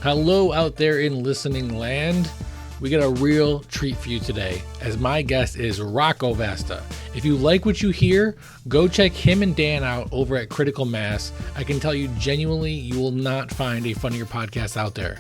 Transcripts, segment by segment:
Hello out there in listening land. We got a real treat for you today, as my guest is Rocco Vasta. If you like what you hear, go check him and Dan out over at Critical Mass. I can tell you genuinely, you will not find a funnier podcast out there.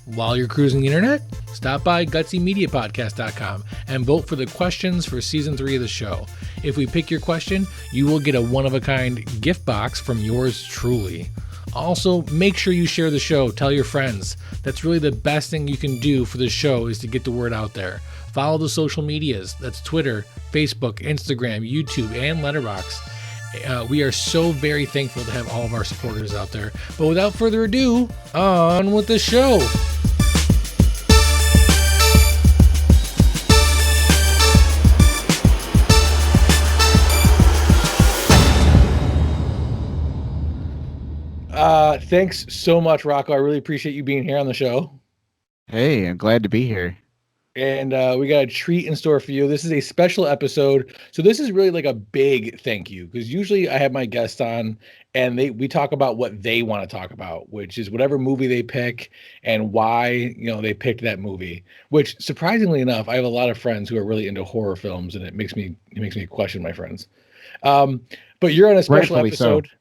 While you're cruising the internet, stop by GutsyMediaPodcast.com and vote for the questions for season 3 of the show. If we pick your question, you will get a one-of-a-kind gift box from yours truly. Also, make sure you share the show. Tell your friends. That's really the best thing you can do for the show, is to get the word out there. Follow the social medias. That's Twitter, Facebook, Instagram, YouTube, and Letterboxd. We are so very thankful to have all of our supporters out there. But without further ado, on with the show. Thanks so much, Rocco. I really appreciate you being here on the show. Hey, I'm glad to be here. And we got a treat in store for you. This is a special episode. So this is really like a big thank you, because usually I have my guests on and we talk about what they want to talk about, which is whatever movie they pick and why, they picked that movie, which surprisingly enough, I have a lot of friends who are really into horror films, and it makes me question my friends. But you're on a special episode. So.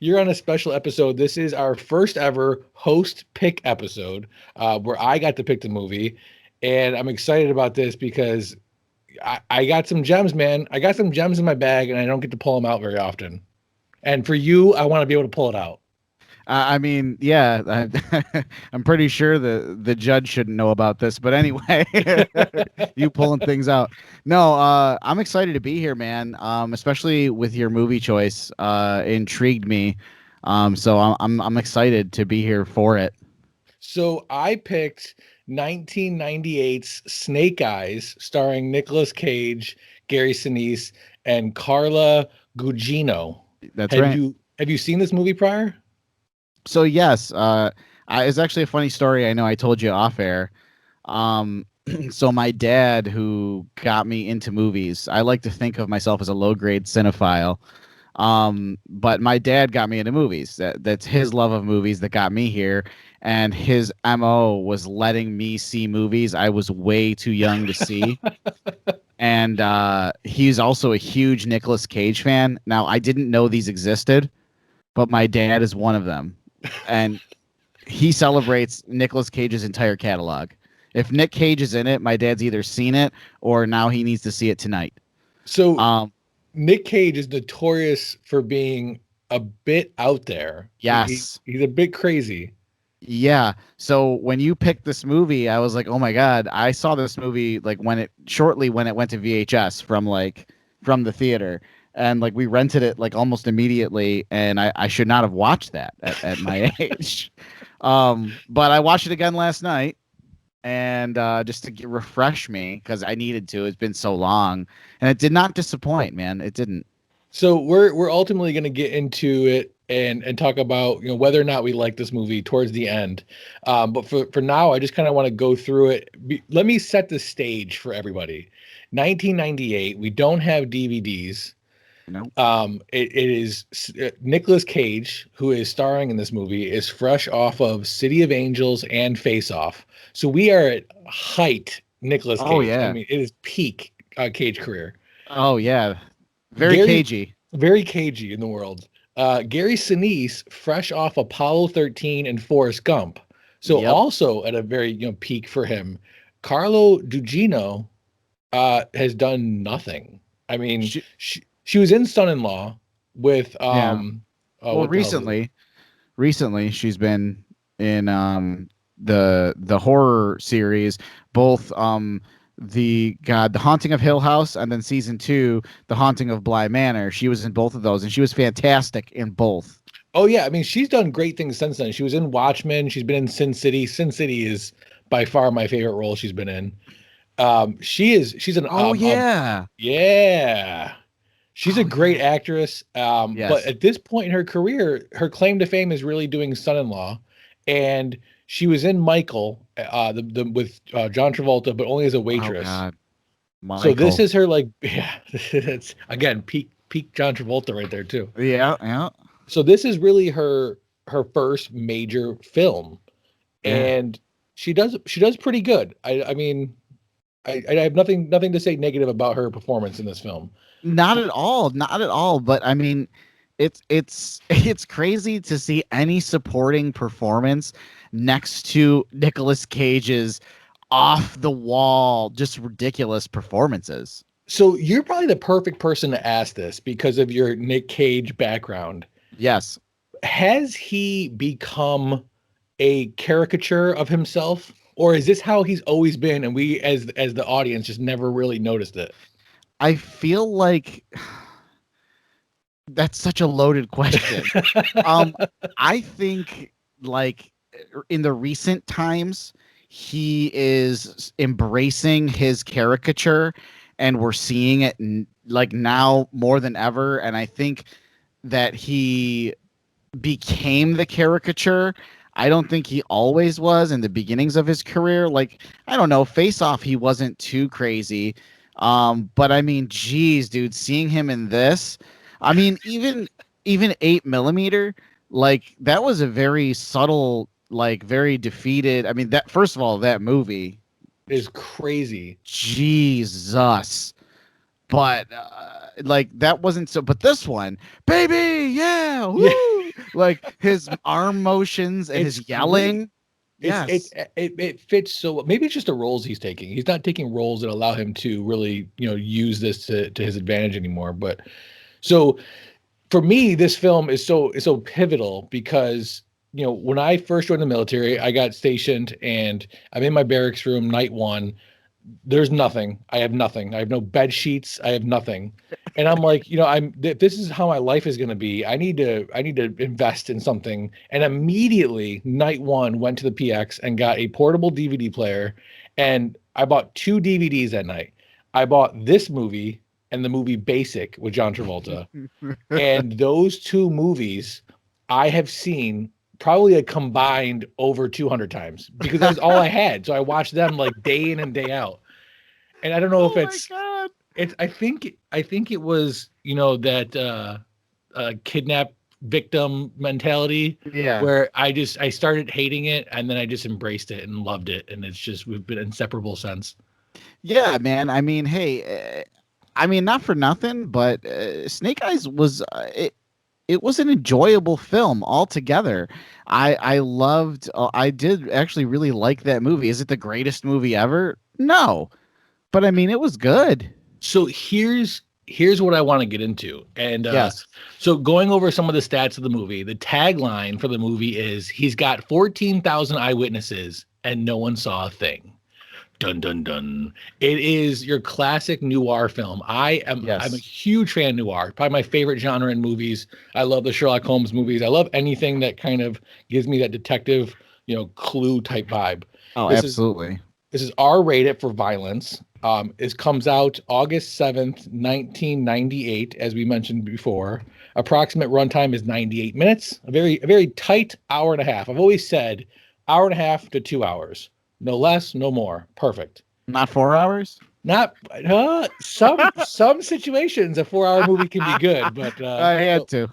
You're on a special episode. This is our first ever host pick episode, where I got to pick the movie, and I'm excited about this because I got some gems, man. I got some gems in my bag, and I don't get to pull them out very often. And for you, I want to be able to pull it out. Yeah, I'm pretty sure the judge shouldn't know about this, but anyway, you pulling things out. No, I'm excited to be here, man. Especially with your movie choice, intrigued me. So I'm excited to be here for it. So I picked 1998's Snake Eyes, starring Nicolas Cage, Gary Sinise, and Carla Gugino. That's right. Have you seen this movie prior? So yes, it's actually a funny story. I know I told you off air. So my dad, who got me into movies, I like to think of myself as a low grade cinephile. But my dad got me into movies. That's his love of movies that got me here. And his MO was letting me see movies I was way too young to see. And he's also a huge Nicolas Cage fan. Now, I didn't know these existed, but my dad is one of them. And he celebrates Nicolas Cage's entire catalog. If Nick Cage is in it, my dad's either seen it or now he needs to see it tonight. So Nick Cage is notorious for being a bit out there. Yes. He's a bit crazy. Yeah. So when you picked this movie, I was like, oh my God, I saw this movie like shortly when it went to VHS from the theater. And like we rented it like almost immediately, and I should not have watched that at my age. But I watched it again last night, and just to refresh me, because I needed to. It's been so long, and it did not disappoint, man. It didn't. So we're ultimately going to get into it and talk about whether or not we like this movie towards the end. But for now, I just kind of want to go through it. Let me set the stage for everybody. 1998. We don't have DVDs. No. It is Nicolas Cage, who is starring in this movie, is fresh off of City of Angels and Face Off. So we are at height Nicolas Cage. Oh yeah. I mean, it is peak Cage career. Oh yeah. Very cagey. Very cagey in the world. Gary Sinise, fresh off Apollo 13 and Forrest Gump. So also at a very peak for him. Carlo Gugino has done nothing. I mean, she was in Son-in-Law with recently she's been in the horror series, both the Haunting of Hill House, and then season 2, The Haunting of Bly Manor. She was in both of those, and she was fantastic in both. Oh yeah, I mean, she's done great things since then. She was in Watchmen. She's been in Sin City. Sin City is by far my favorite role she's been in. She's an yeah. She's a great actress. Yes. But at this point in her career, her claim to fame is really doing Son-in-Law. and she was in Michael, with John Travolta, but only as a Oh waitress. God, So this Michael. is her like, yeah, it's again peak John Travolta right there too. Yeah, yeah, So this is really her first major film, yeah. and she does pretty good. I mean, I have nothing to say negative about her performance in this film. Not at all, not at all. But I mean, it's crazy to see any supporting performance next to Nicolas Cage's off the wall, just ridiculous performances. So you're probably the perfect person to ask this because of your Nick Cage background. Yes, Has he become a caricature of himself, or is this how he's always been, and we as the audience just never really noticed it? I feel like that's such a loaded question. Um, I think like in the recent times, he is embracing his caricature, and we're seeing it like now more than ever. And I think that he became the caricature. I don't think he always was in the beginnings of his career. Like, I don't know, Face Off, he wasn't too crazy. But I mean, geez, dude, seeing him in this, I mean, even 8 millimeter, like that was a very subtle, like very defeated. I mean, that first of all, that movie, Is crazy. Jesus. But like that wasn't so. But this one, baby, yeah, Yeah, woo! Like his arm motions and it's his great. yelling. It's it Yes, it fits so well. Maybe it's just the roles he's taking. He's not taking roles that allow him to really, use this to his advantage anymore. But so for me, this film is so pivotal because when I first joined the military, I got stationed and I'm in my barracks room night one. There's nothing. I have nothing. I have no bed sheets. I have nothing. And I'm like, if this is how my life is going to be, I need to invest in something. And immediately night one went to the PX and got a portable DVD player. And I bought two DVDs that night. I bought this movie and the movie Basic with John Travolta. And those two movies I have seen probably a combined over 200 times because that was all I had. So I watched them like day in and day out. And I don't know if oh my it's god. it's I think it was, that kidnap victim mentality Yeah, where I started hating it and then I just embraced it and loved it and it's just we've been inseparable since. yeah, man. I mean, hey, I mean, not for nothing, but Snake Eyes was it was an enjoyable film altogether. I loved. I did actually really like that movie. Is it the greatest movie ever? No, but I mean, it was good. So here's what I want to get into. And Yes. so going over some of the stats of the movie, the tagline for the movie is he's got 14,000 eyewitnesses and no one saw a thing. Dun dun dun. It is your classic noir film. I'm a Yes. huge fan of noir. Probably my favorite genre in movies. I love the Sherlock Holmes movies. I love anything that kind of gives me that detective, clue type vibe. Oh, This is absolutely. this is R rated for violence. It comes out August 7th, 1998, as we mentioned before. Approximate runtime is 98 minutes, a very tight hour and a half. I've always said hour and a half to 2 hours. No less, no more. Perfect. Not 4 hours. Not some situations a 4 hour movie can be good, but I had to.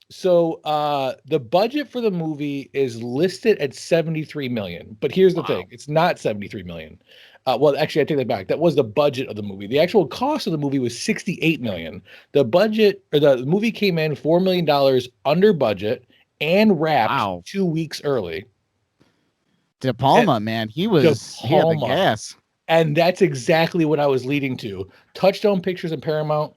the budget for the movie is listed at 73 million. But here's the thing, Wow. it's not 73 million. Well, actually, I take that back. That was the budget of the movie. The actual cost of the movie was 68 million. The budget or the movie came in $4 million under budget and wrapped Wow. 2 weeks early. De And Palma, man, De he had the Palma. gas. And that's exactly what I was leading to. Touchstone Pictures and Paramount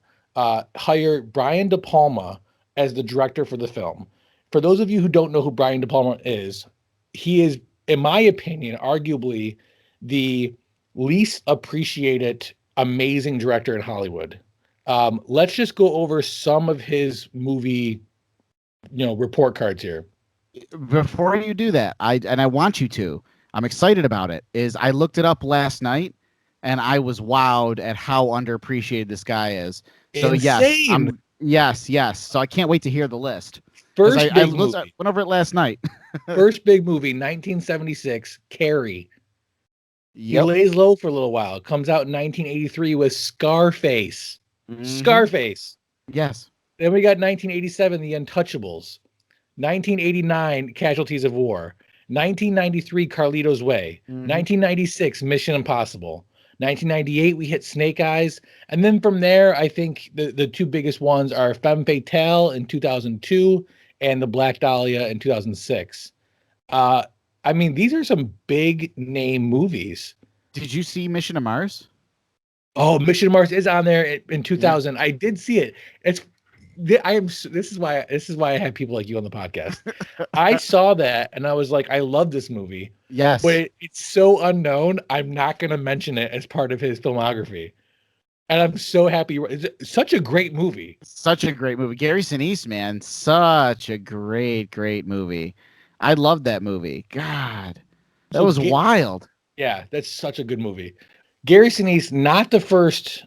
hired Brian De Palma as the director for the film. For those of you who don't know who Brian De Palma is, he is, in my opinion, arguably the least appreciated amazing director in Hollywood. Let's just go over some of his movie, report cards here. Before you do that, I want you to. I'm excited about it. Is I looked it up last night, and I was wowed at how underappreciated this guy is. So yes, Insane. yes. So I can't wait to hear the list. First I big movie. went over it last night. First big movie, 1976, Carrie. He Yep. lays low for a little while. Comes out in 1983 with Scarface. Hmm. Scarface. Yes. Then we got 1987, The Untouchables. 1989, Casualties of War. 1993, Carlito's Way. Hmm. 1996, Mission Impossible. 1998, we hit Snake Eyes. And then from there, I think the two biggest ones are Femme Fatale in 2002 and The Black Dahlia in 2006. Uh, I mean, these are some big name movies. Did you see Mission to Mars? Oh, Mission to Mars is on there in Yeah. 2000. I did see it. It's this is why I have people like you on the podcast. I saw that and I was like, I love this movie, but Yes. it's so unknown. I'm not going to mention it as part of his filmography, and I'm so happy. It's such a great movie. Such a great movie. Gary Sinise, man, such a great movie. I love that movie. God, that So was wild. yeah, that's such a good movie. Gary Sinise, not the first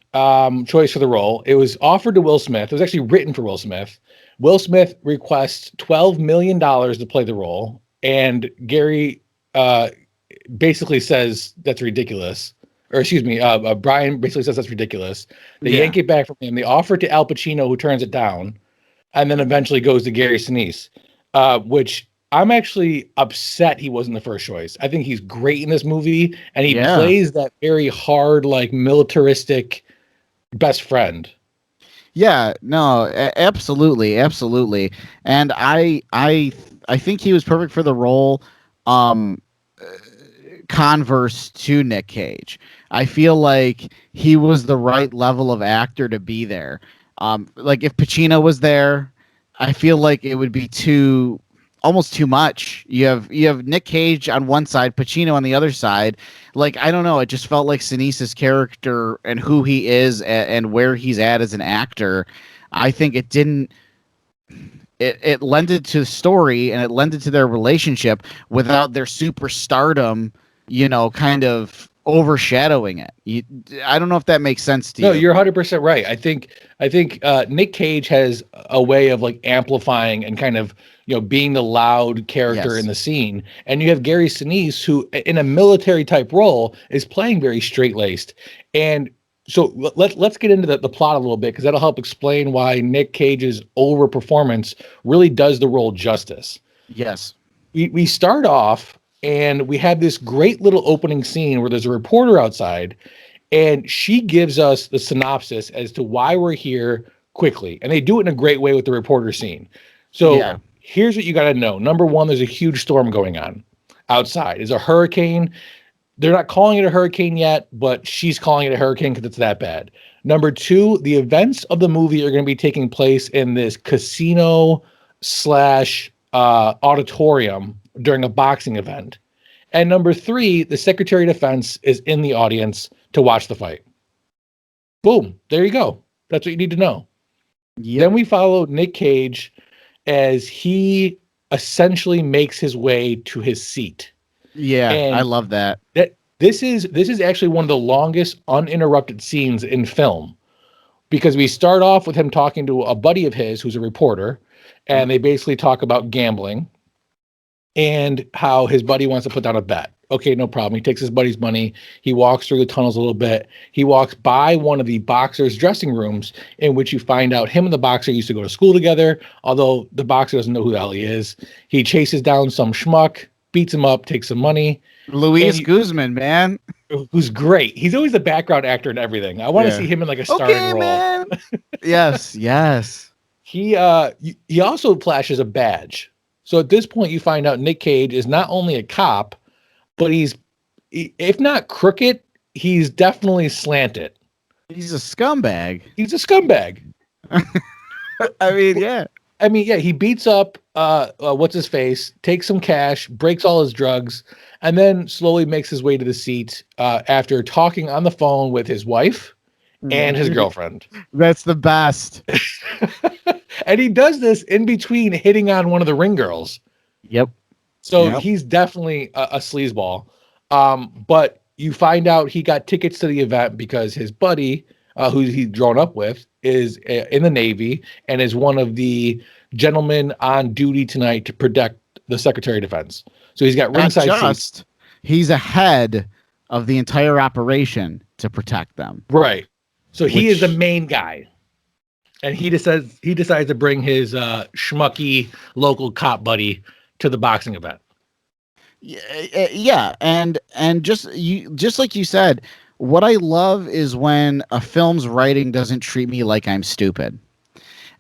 choice for the role. It was offered to Will Smith. It was actually written for Will Smith. Will Smith requests $12 million to play the role, and Gary basically says that's ridiculous. Or excuse me, Brian basically says that's ridiculous. They yank it back from him. They offer it to Al Pacino, who turns it down, and then eventually goes to Gary Sinise, which I'm actually upset he wasn't the first choice. I think he's great in this movie, and he plays that very hard, like militaristic best friend. Yeah, no, absolutely, absolutely. And I think he was perfect for the role. Um, Converse to Nick Cage. I feel like he was the right level of actor to be there. Like if Pacino was there, I feel like it would be almost too much. You have Nick Cage on one side, Pacino on the other side. Like I don't know, it just felt like Sinise's character and who he is and where he's at as an actor. I think it didn't. It lended to the story and it lended to their relationship without their superstardom, kind of overshadowing it. I don't know if that makes sense to you. No, you're 100% right. I think Nick Cage has a way of like amplifying and kind of being the loud character in the scene, and you have Gary Sinise, who in a military type role is playing very straight laced. And so let's get into the plot a little bit because that'll help explain why Nick Cage's overperformance really does the role justice. Yes, we start off and we have this great little opening scene where there's a reporter outside and she gives us the synopsis as to why we're here quickly. And they do it in a great way with the reporter scene. So here's what you got to know. Number one, there's a huge storm going on outside. It's a hurricane. They're not calling it a hurricane yet, but she's calling it a hurricane because it's that bad. Number two, the events of the movie are going to be taking place in this casino slash auditorium during a boxing event. And number three, the Secretary of Defense is in the audience to watch the fight. Boom. There you go. That's what you need to know. Yep. Then we follow Nick Cage as he essentially makes his way to his seat. Yeah, and I love that. This is actually one of the longest uninterrupted scenes in film because we start off with him talking to a buddy of his who's a reporter, and they basically talk about gambling and how his buddy wants to put down a bet. Okay, no problem. He takes his buddy's money. He walks through the tunnels a little bit. He walks by one of the boxer's dressing rooms in which you find out him and the boxer used to go to school together, although the boxer doesn't know who the hell he is. He chases down some schmuck, beats him up, takes some money. Luis Guzman, man. Who's great. He's always the background actor in everything. I want to see him in like a starring role. Man. Yes. He also flashes a badge. So at this point, you find out Nick Cage is not only a cop, but he's, if not crooked, he's definitely slanted. He's a scumbag. I mean, yeah. He beats up what's his face, takes some cash, breaks all his drugs, and then slowly makes his way to the seat after talking on the phone with his wife and his girlfriend. That's the best. And he does this in between hitting on one of the ring girls. Yep. So he's definitely a sleazeball. But you find out he got tickets to the event because his buddy, who he's grown up with, is in the Navy and is one of the gentleman on duty tonight to protect the Secretary of Defense. So he's got Not ringside seats. just, he's ahead of the entire operation to protect them. Right. So he is the Which- main guy. And he decides to bring his schmucky local cop buddy to the boxing event. Yeah, and just like you said, what I love is when a film's writing doesn't treat me like I'm stupid.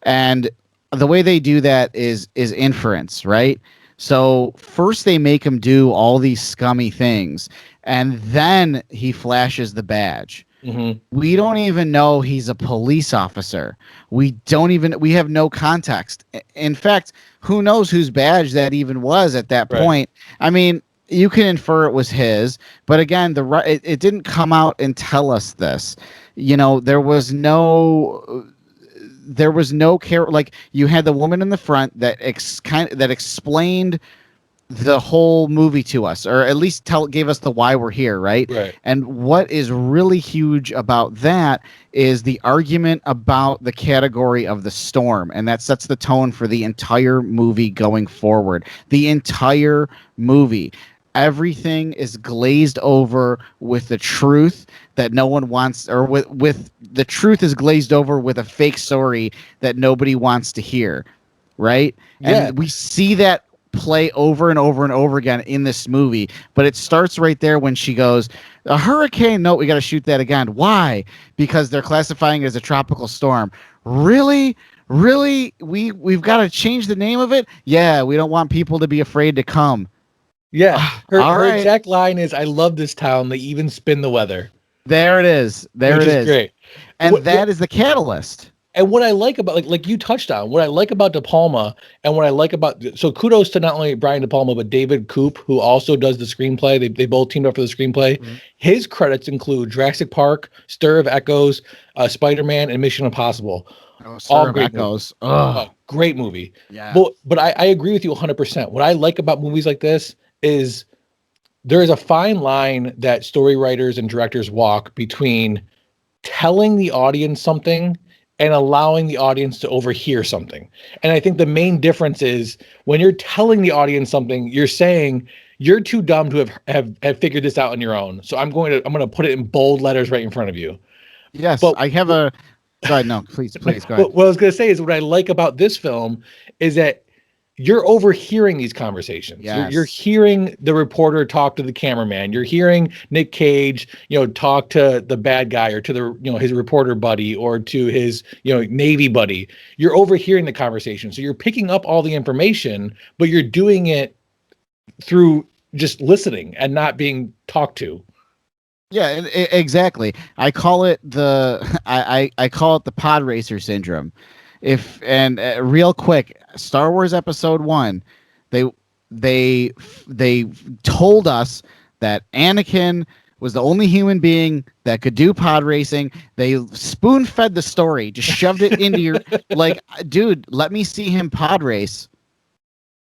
And the way they do that is inference, right? So first they make him do all these scummy things, and then he flashes the badge. Mm-hmm. We don't even know he's a police officer. We have no context. In fact, who knows whose badge that even was at that point? I mean, you can infer it was his, but again, it didn't come out and tell us this. You know, there was no care. Like, you had the woman in the front that explained the whole movie to us, or at least gave us the why we're here, right? And what is really huge about that is the argument about the category of the storm, and that sets the tone for the entire movie going forward. The entire movie, everything is glazed over with the truth that no one wants, or with the truth is glazed over with a fake story that nobody wants to hear, right? And we see that play over and over and over again in this movie, but it starts right there when she goes, a hurricane, no, we got to shoot that again. Why? Because they're classifying it as a tropical storm. Really we've got to change the name of it. Yeah, we don't want people to be afraid to come. Her exact line is, I love this town, they even spin the weather. There it is. Which is great. And that is the catalyst. And what I like about, like you touched on, what I like about De Palma, and what I like about, so kudos to not only Brian De Palma, but David Koop, who also does the screenplay. They both teamed up for the screenplay. Mm-hmm. His credits include Jurassic Park, Stir of Echoes, Spider-Man, and Mission Impossible. All great Echoes. Great movie. Yeah. But I agree with you 100%. What I like about movies like this is there is a fine line that story writers and directors walk between telling the audience something and allowing the audience to overhear something. And I think the main difference is when you're telling the audience something, you're saying you're too dumb to have figured this out on your own. So I'm going to put it in bold letters right in front of you. Yes, but I have a. Go ahead. No, please go ahead. What I was going to say is, what I like about this film is that you're overhearing these conversations. Yes. You're hearing the reporter talk to the cameraman. You're hearing Nick Cage, talk to the bad guy, or to the, his reporter buddy, or to his, Navy buddy. You're overhearing the conversation. So you're picking up all the information, but you're doing it through just listening and not being talked to. Yeah, exactly. I call it I call it the pod racer syndrome. Real quick, Star Wars Episode 1, they told us that Anakin was the only human being that could do pod racing. They spoon-fed the story, just shoved it into your like, dude, let me see him pod race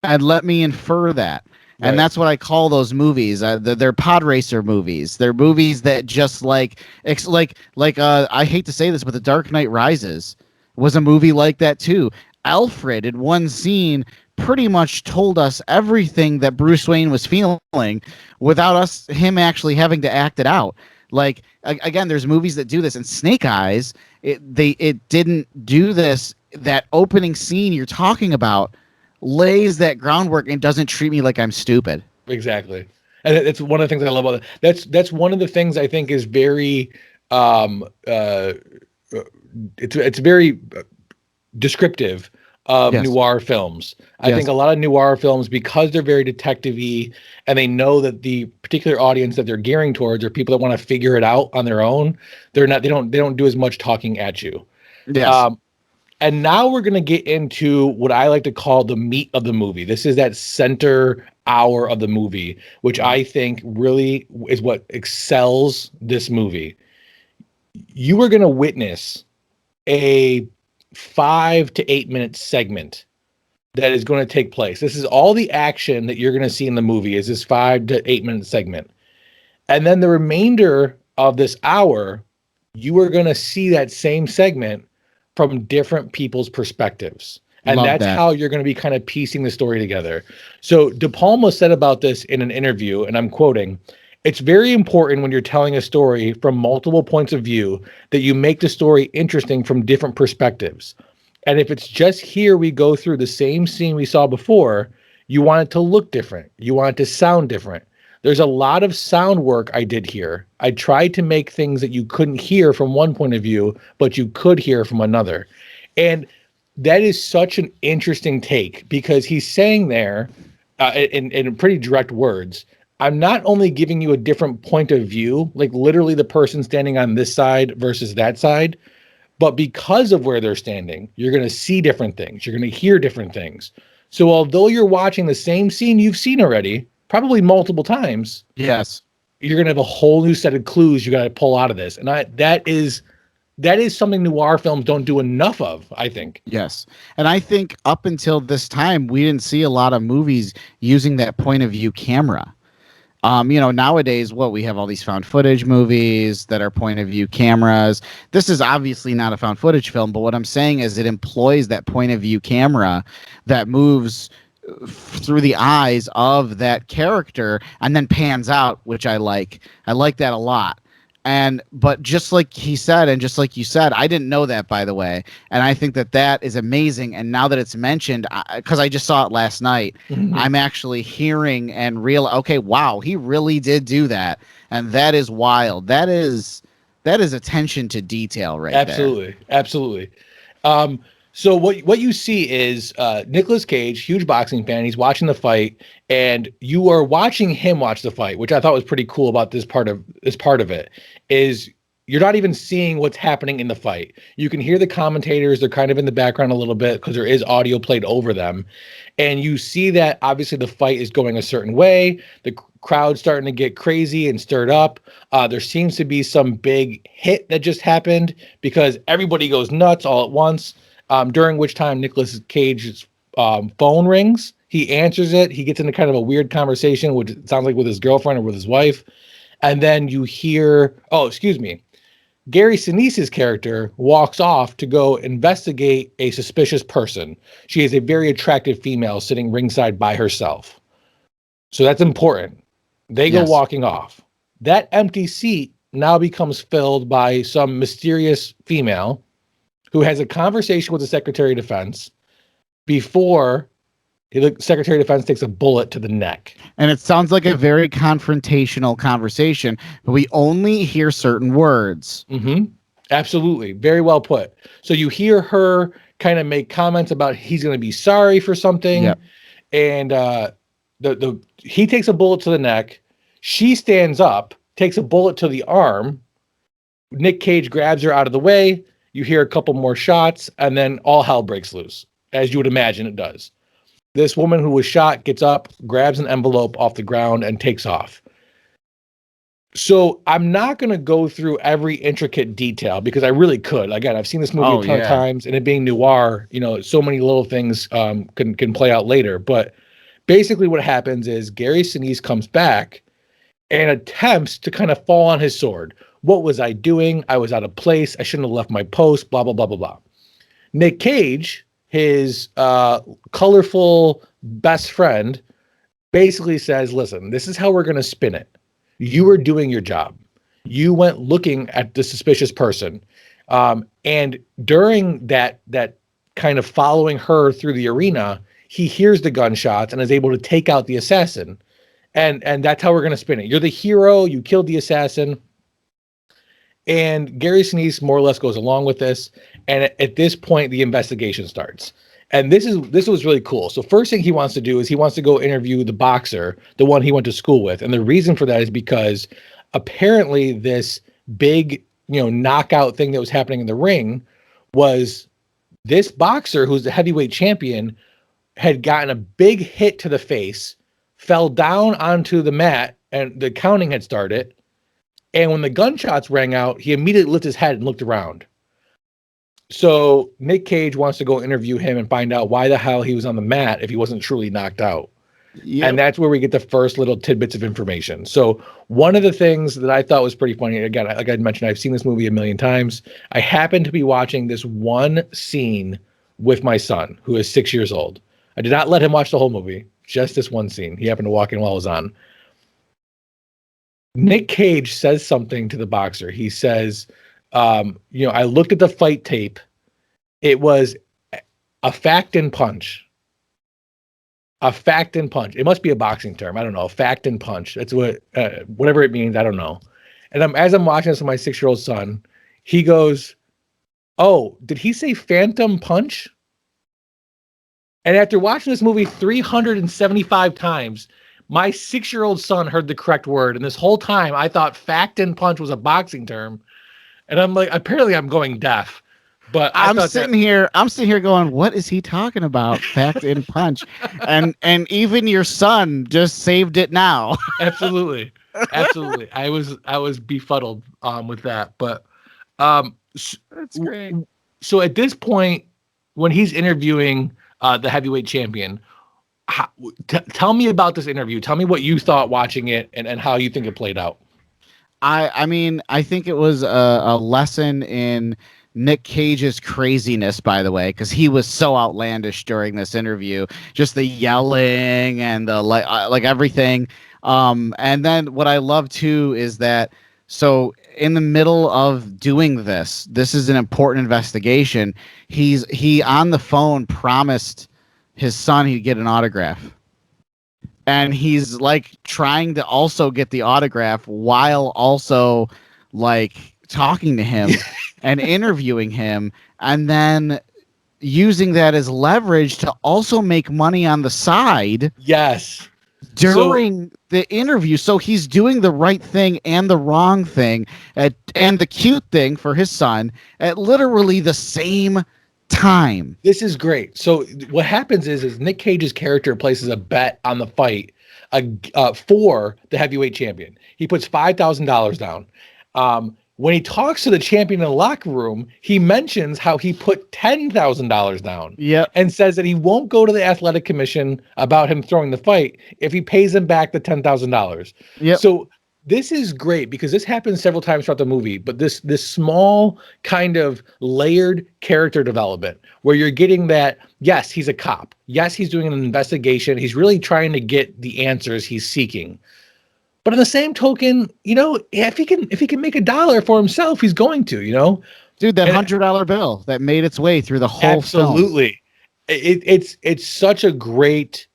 and let me infer that. Right. And that's what I call those movies. They're pod racer movies. They're movies that just I hate to say this, but The Dark Knight Rises was a movie like that too. Alfred, in one scene, pretty much told us everything that Bruce Wayne was feeling without him actually having to act it out. Like, again, there's movies that do this, and Snake Eyes, it didn't do this. That opening scene you're talking about lays that groundwork and doesn't treat me like I'm stupid. Exactly. And it's one of the things I love about it. That's one of the things I think is very it's very descriptive of noir films. I think a lot of noir films, because they're very detective-y, and they know that the particular audience that they're gearing towards are people that want to figure it out on their own. They don't do as much talking at you. Yes. And now we're going to get into what I like to call the meat of the movie. This is that center hour of the movie, which I think really is what excels this movie. You are going to witness a 5 to 8 minute segment that is going to take place. This is all the action that you're going to see in the movie, is this 5 to 8 minute segment. And then the remainder of this hour, you are going to see that same segment from different people's perspectives. And Love that's that. how you're going to be kind of piecing the story together. So De Palma said about this in an interview, and I'm quoting, "It's very important when you're telling a story from multiple points of view that you make the story interesting from different perspectives. And if it's just here we go through the same scene we saw before, you want it to look different. You want it to sound different. There's a lot of sound work I did here. I tried to make things that you couldn't hear from one point of view, but you could hear from another." And that is such an interesting take, because he's saying there in pretty direct words, I'm not only giving you a different point of view, like literally the person standing on this side versus that side, but because of where they're standing, you're going to see different things. You're going to hear different things. So although you're watching the same scene you've seen already, probably multiple times, Yes. you're going to have a whole new set of clues you got to pull out of this. And that is something noir films don't do enough of, I think. Yes. And I think up until this time, we didn't see a lot of movies using that point of view camera. Nowadays, we have all these found footage movies that are point of view cameras. This is obviously not a found footage film, but what I'm saying is it employs that point of view camera that moves through the eyes of that character and then pans out, which I like. I like that a lot. But just like he said, and just like you said, I didn't know that, by the way. And I think that is amazing. And now that it's mentioned, because I just saw it last night, I'm actually hearing and okay, wow, he really did do that. And that is wild. That is attention to detail right Absolutely. there. Absolutely. So what you see is Nicolas Cage, huge boxing fan. He's watching the fight, and you are watching him watch the fight, which I thought was pretty cool about this part of it. Is you're not even seeing what's happening in the fight. You can hear the commentators; they're kind of in the background a little bit because there is audio played over them, and you see that obviously the fight is going a certain way. The crowd's starting to get crazy and stirred up. There seems to be some big hit that just happened because everybody goes nuts all at once. During which time Nicolas Cage's phone rings. He answers it. He gets into kind of a weird conversation, which sounds like with his girlfriend or with his wife. And then you hear, Gary Sinise's character walks off to go investigate a suspicious person. She is a very attractive female sitting ringside by herself. So that's important. They go walking off. That empty seat now becomes filled by some mysterious female who has a conversation with the Secretary of Defense before the Secretary of Defense takes a bullet to the neck. And it sounds like a very confrontational conversation, but we only hear certain words. Mm-hmm. Absolutely. Very well put. So you hear her kind of make comments about he's going to be sorry for something. Yep. And he takes a bullet to the neck. She stands up, takes a bullet to the arm. Nick Cage grabs her out of the way. You hear a couple more shots, and then all hell breaks loose, as you would imagine it does. This woman who was shot gets up, grabs an envelope off the ground, and takes off. So I'm not going to go through every intricate detail because I really could. Again, I've seen this movie a ton of times, and it being noir, so many little things can play out later. But basically what happens is Gary Sinise comes back and attempts to kind of fall on his sword. What was I doing? I was out of place. I shouldn't have left my post, blah, blah, blah, blah, blah. Nick Cage, his colorful best friend, basically says, listen, this is how we're going to spin it. You were doing your job. You went looking at the suspicious person. And during that kind of following her through the arena, he hears the gunshots and is able to take out the assassin. And that's how we're going to spin it. You're the hero. You killed the assassin. And Gary Sinise more or less goes along with this. And at this point, the investigation starts. And this was really cool. So first thing he wants to do is he wants to go interview the boxer, the one he went to school with. And the reason for that is because apparently this big, knockout thing that was happening in the ring was this boxer, who's the heavyweight champion, had gotten a big hit to the face, fell down onto the mat, and the counting had started. And when the gunshots rang out, he immediately lifted his head and looked around. So Nick Cage wants to go interview him and find out why the hell he was on the mat if he wasn't truly knocked out. Yep. And that's where we get the first little tidbits of information. So one of the things that I thought was pretty funny, again, like I mentioned, I've seen this movie a million times. I happened to be watching this one scene with my son, who is 6 years old. I did not let him watch the whole movie, just this one scene. He happened to walk in while it was on. Nick Cage says something to the boxer. He says, I looked at the fight tape. It was a fact and punch. A fact and punch. It must be a boxing term. I don't know. A fact and punch. That's what, whatever it means. I don't know. And as I'm watching this with my 6-year-old son, he goes, "Oh, did he say phantom punch?" And after watching this movie 375 times, my 6-year-old son heard the correct word. And this whole time I thought fact and punch was a boxing term. And I'm like, apparently I'm going deaf. But I'm sitting here going, what is he talking about? Fact and punch. And even your son just saved it now. Absolutely. I was befuddled with that. But that's great. So at this point, when he's interviewing the heavyweight champion, tell me about this interview. Tell me what you thought watching it and how you think it played out. I mean, I think it was a lesson in Nick Cage's craziness, by the way, because he was so outlandish during this interview. Just the yelling and the like everything. And then what I love too is that, so in the middle of doing this is an important investigation. He on the phone promised his son he'd get an autograph. And he's like trying to also get the autograph while also like talking to him and interviewing him, and then using that as leverage to also make money on the side. Yes. During the interview. So he's doing the right thing and the wrong thing and the cute thing for his son at literally the same time. This is great. So what happens is Nick Cage's character places a bet on the fight for the heavyweight champion. He puts $5,000 down. When he talks to the champion in the locker room, he mentions how he put $10,000 down. Yep. And says that he won't go to the athletic commission about him throwing the fight if he pays him back the $10,000. Yep. So this is great because this happens several times throughout the movie, but this small kind of layered character development where you're getting that, yes, he's a cop. Yes, he's doing an investigation. He's really trying to get the answers he's seeking. But on the same token, if he can make $1 for himself, he's going to, Dude, that $100 bill that made its way through the whole absolutely. Film. It's such a great.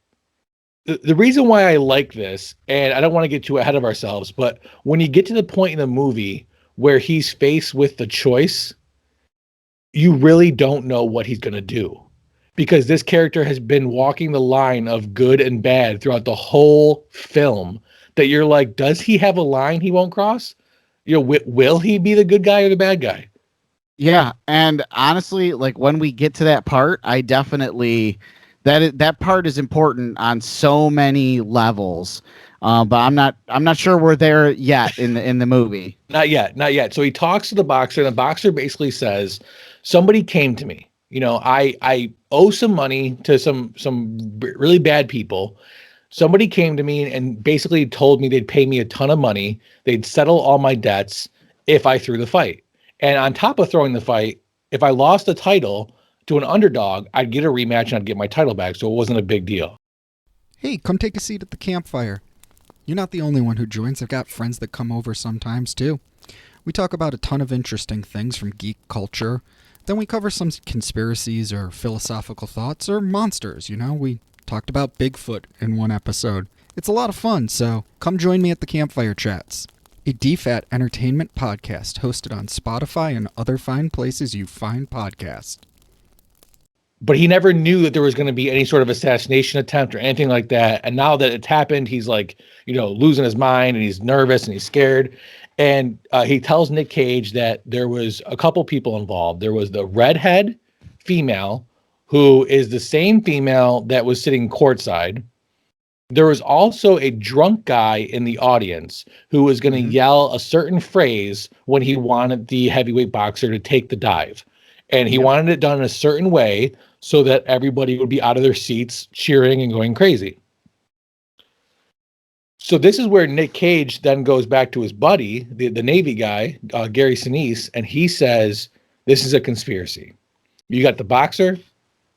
The reason why I like this, and I don't want to get too ahead of ourselves, but when you get to the point in the movie where he's faced with the choice, you really don't know what he's going to do, because this character has been walking the line of good and bad throughout the whole film. That you're like, does he have a line he won't cross? Will he be the good guy or the bad guy? Yeah, and honestly, like when we get to that part, I definitely that part is important on so many levels. But I'm not sure we're there yet in the movie. Not yet. So he talks to the boxer, and the boxer basically says, "Somebody came to me. I owe some money to some really bad people. Somebody came to me and basically told me they'd pay me a ton of money. They'd settle all my debts if I threw the fight. And on top of throwing the fight, if I lost the title to an underdog, I'd get a rematch and I'd get my title back. So it wasn't a big deal." Hey, come take a seat at the campfire. You're not the only one who joins. I've got friends that come over sometimes, too. We talk about a ton of interesting things from geek culture. Then we cover some conspiracies or philosophical thoughts or monsters, We talked about Bigfoot in one episode. It's a lot of fun, so come join me at the Campfire Chats, a DFAT entertainment podcast hosted on Spotify and other fine places you find podcasts. But he never knew that there was going to be any sort of assassination attempt or anything like that. And now that it's happened, he's like, losing his mind, and he's nervous and he's scared. And he tells Nick Cage that there was a couple people involved. There was the redhead female, who is the same female that was sitting courtside. There was also a drunk guy in the audience who was going to yell a certain phrase when he wanted the heavyweight boxer to take the dive. And he wanted it done in a certain way so that everybody would be out of their seats cheering and going crazy. So this is where Nick Cage then goes back to his buddy, the Navy guy, Gary Sinise, and he says, this is a conspiracy. You got the boxer,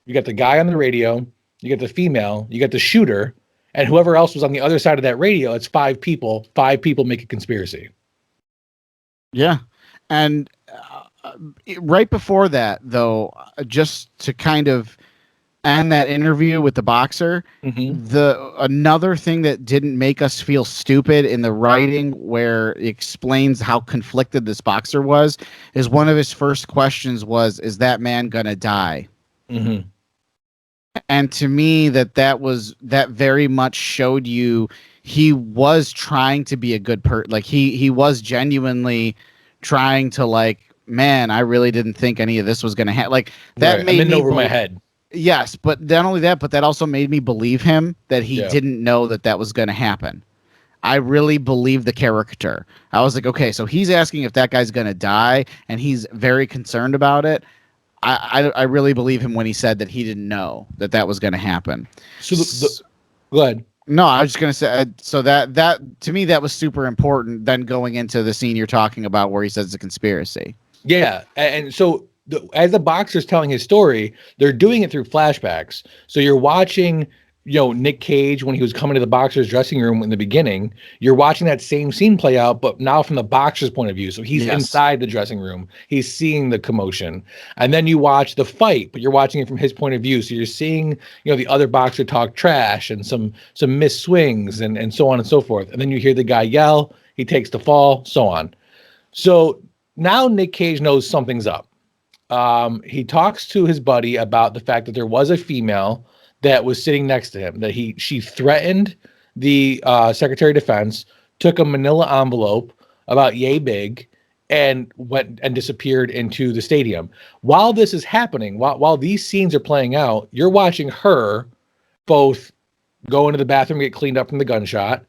You got the guy on the radio, you got the female, you got the shooter, and whoever else was on the other side of that radio. It's 5 people. 5 people make a conspiracy. Yeah. And right before that, though, just to kind of end that interview with the boxer, another thing that didn't make us feel stupid in the writing, where it explains how conflicted this boxer was, is one of his first questions was, "Is that man gonna die?" Mm-hmm. And to me, that very much showed you he was trying to be a good person. Like he was genuinely trying to, like, man, I really didn't think any of this was going to happen. Like, that Right. made I'm in me over my head. Yes, but not only that, but that also made me believe him, that he didn't know that was going to happen. I really believe the character. I was like, okay, so he's asking if that guy's going to die, and he's very concerned about it. I really believe him when he said that he didn't know that was going to happen. So go ahead. No, I was just going to say, so that to me, that was super important. Then going into the scene you're talking about where he says it's a conspiracy. Yeah. And so as the boxer's telling his story, they're doing it through flashbacks. So you're watching, Nick Cage when he was coming to the boxer's dressing room in the beginning. You're watching that same scene play out, but now from the boxer's point of view. So he's inside the dressing room. He's seeing the commotion. And then you watch the fight, but you're watching it from his point of view. So you're seeing, the other boxer talk trash and some missed swings and so on and so forth. And then you hear the guy yell, he takes the fall, so on. So now Nick Cage knows something's up. He talks to his buddy about the fact that there was a female that was sitting next to him, that she threatened the Secretary of Defense, took a manila envelope about yay big, and went and disappeared into the stadium. While this is happening, while these scenes are playing out, you're watching her both go into the bathroom, get cleaned up from the gunshot.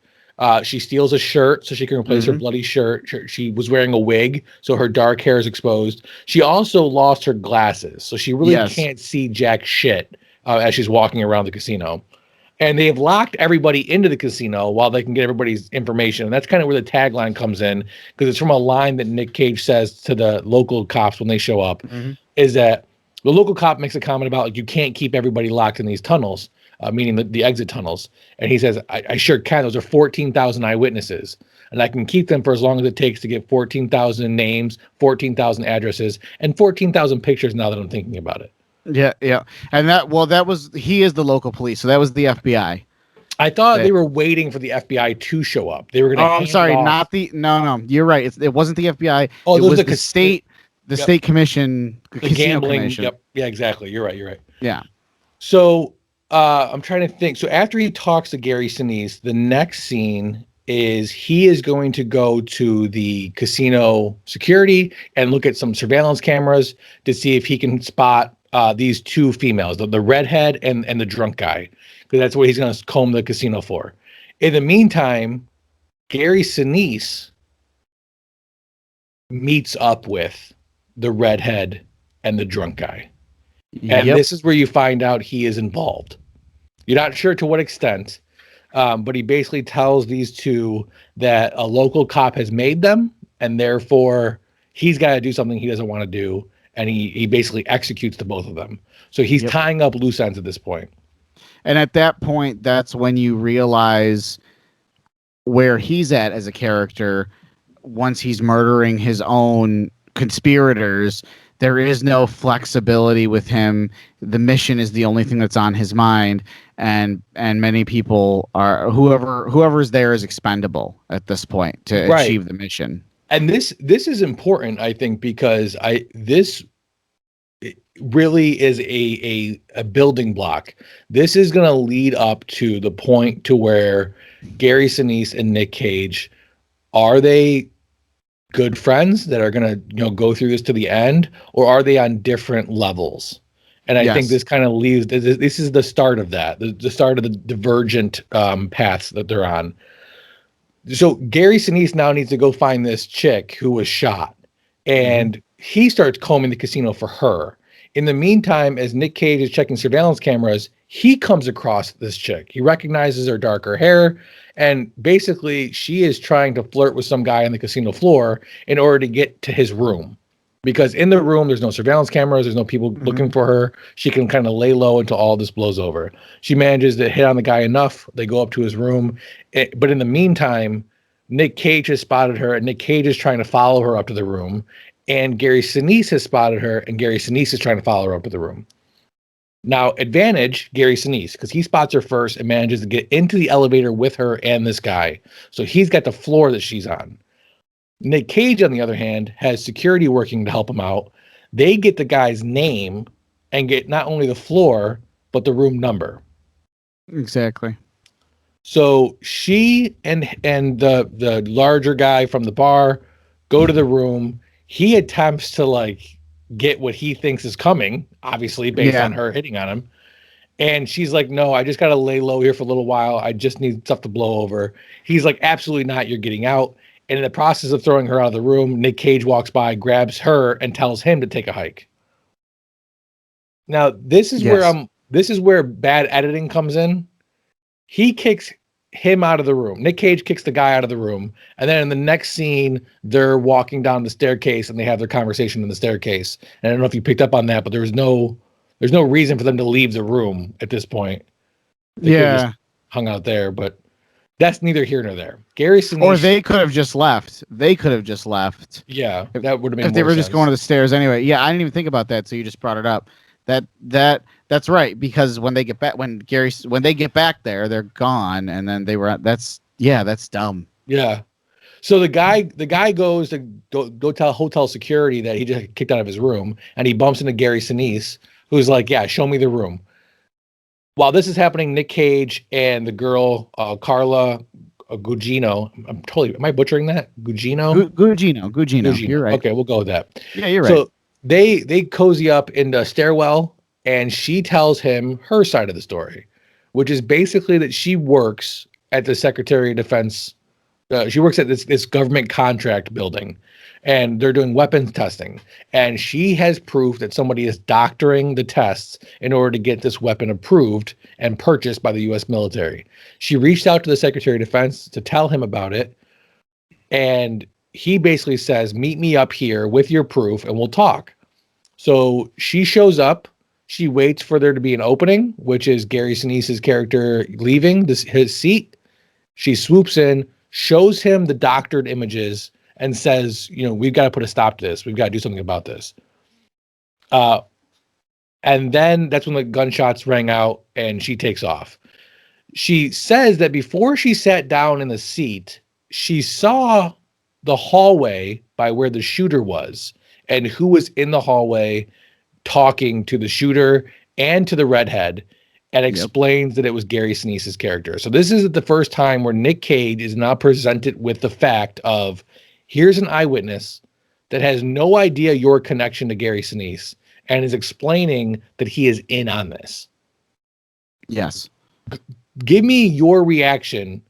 She steals a shirt so she can replace her bloody shirt. She was wearing a wig, so her dark hair is exposed. She also lost her glasses, so she really can't see jack shit as she's walking around the casino. And they have locked everybody into the casino while they can get everybody's information. And that's kind of where the tagline comes in, because it's from a line that Nick Cage says to the local cops when they show up, is that the local cop makes a comment about, like, you can't keep everybody locked in these tunnels. Meaning the exit tunnels. And he says, I sure can. Those are 14,000 eyewitnesses. And I can keep them for as long as it takes to get 14,000 names, 14,000 addresses, and 14,000 pictures now that I'm thinking about it. Yeah, yeah. And he is the local police. So that was the FBI. I thought they were waiting for the FBI to show up. They were going to I'm sorry, no, you're right. It wasn't the FBI. Oh, it was the state commission, the gambling commission. Yep. Yeah, exactly. You're right. Yeah. So I'm trying to think. So after he talks to Gary Sinise, the next scene is he is going to go to the casino security and look at some surveillance cameras to see if he can spot these 2 females, the redhead and the drunk guy, because that's what he's going to comb the casino for. In the meantime, Gary Sinise meets up with the redhead and the drunk guy. And this is where you find out he is involved. You're not sure to what extent, but he basically tells these 2 that a local cop has made them, and therefore he's got to do something he doesn't want to do, and he basically executes the both of them. So he's tying up loose ends at this point. And at that point, that's when you realize where he's at as a character. Once he's murdering his own conspirators, there is no flexibility with him. The mission is the only thing that's on his mind, and many people are whoever's there is expendable at this point to achieve the mission. And this is important, I think, because this really is a building block. This is going to lead up to the point to where Gary Sinise and Nick Cage, are they good friends that are going to go through this to the end, or are they on different levels? And I think this kind of leaves, this is the start of that, the start of the divergent paths that they're on. So Gary Sinise now needs to go find this chick who was shot, and he starts combing the casino for her. In the meantime, as Nick Cage is checking surveillance cameras, he comes across this chick. He recognizes her darker hair, and basically she is trying to flirt with some guy on the casino floor in order to get to his room. because in the room there's no surveillance cameras, there's no people looking for her. She can kind of lay low until all this blows over. She manages to hit on the guy enough. They go up to his room, but in the meantime, Nick Cage has spotted her, and Nick Cage is trying to follow her up to the room, and Gary Sinise has spotted her, and Gary Sinise is trying to follow her up to the room. Now, advantage Gary Sinise, because he spots her first and manages to get into the elevator with her and this guy. So he's got the floor that she's on. Nick Cage, on the other hand, has security working to help him out. They get the guy's name and get not only the floor, but the room number. Exactly. So she and the larger guy from the bar go to the room. He attempts to like get what he thinks is coming, obviously based on her hitting on him. And she's like, no, I just got to lay low here for a little while. I just need stuff to blow over. He's like, absolutely not. You're getting out. And in the process of throwing her out of the room, Nick Cage walks by, grabs her, and tells him to take a hike. Now, this is where bad editing comes in. He kicks him out of the room. Nick Cage kicks the guy out of the room. And then in the next scene, they're walking down the staircase and they have their conversation in the staircase. And I don't know if you picked up on that, but there's no reason for them to leave the room at this point. They could have just hung out there, but that's neither here nor there. Gary Sinise, or they could have just left. Yeah, that would have made if they were sense. just going to the stairs anyway. Yeah, I didn't even think about that, so you just brought it up. That's right, because when they get back, when they get back there, they're gone, and then they were. That's dumb. Yeah. So the guy goes to go tell hotel security that he just kicked out of his room, and he bumps into Gary Sinise, who's like, "Yeah, show me the room." While this is happening, Nick Cage and the girl Carla Gugino. Am I butchering that? Gugino. Gugino. You're right. Okay, we'll go with that. Yeah, you're right. So they cozy up in the stairwell, and she tells him her side of the story, which is basically that she works at the Secretary of Defense. She works at this government contract building, and they're doing weapons testing. And she has proof that somebody is doctoring the tests in order to get this weapon approved and purchased by the U.S. military. She reached out to the Secretary of Defense to tell him about it, and he basically says, "Meet me up here with your proof, and we'll talk." So she shows up. She waits for there to be an opening, which is Gary Sinise's character leaving his seat. She swoops in, shows him the doctored images, and says, we've got to put a stop to this. We've got to do something about this. And then that's when the gunshots rang out and she takes off. She says that before she sat down in the seat, she saw the hallway by where the shooter was and who was in the hallway talking to the shooter and to the redhead, and explains that it was Gary Sinise's character. So this is the first time where Nick Cage is now presented with the fact of, here's an eyewitness that has no idea your connection to Gary Sinise and is explaining that he is in on this. Yes. Give me your reaction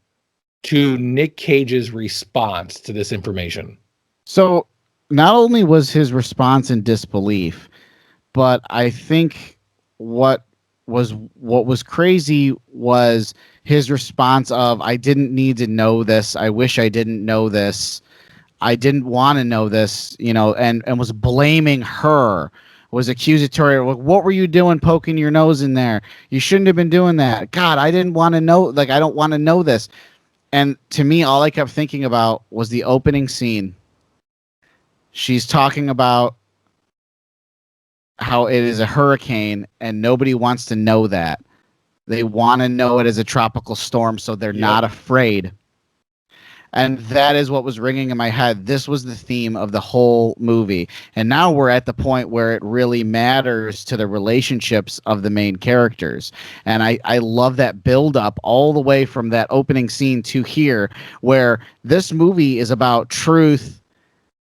to Nick Cage's response to this information. So not only was his response in disbelief, but I think what was crazy was his response of, I didn't need to know this. I wish I didn't know this. I didn't want to know this, and was blaming her, was accusatory. What were you doing poking your nose in there? You shouldn't have been doing that. God, I didn't want to know. I don't want to know this. And to me, all I kept thinking about was the opening scene. She's talking about how it is a hurricane and nobody wants to know that. They want to know it as a tropical storm, so they're not afraid. And that is what was ringing in my head. This was the theme of the whole movie. And now we're at the point where it really matters to the relationships of the main characters. And I love that build up all the way from that opening scene to here, where this movie is about truth.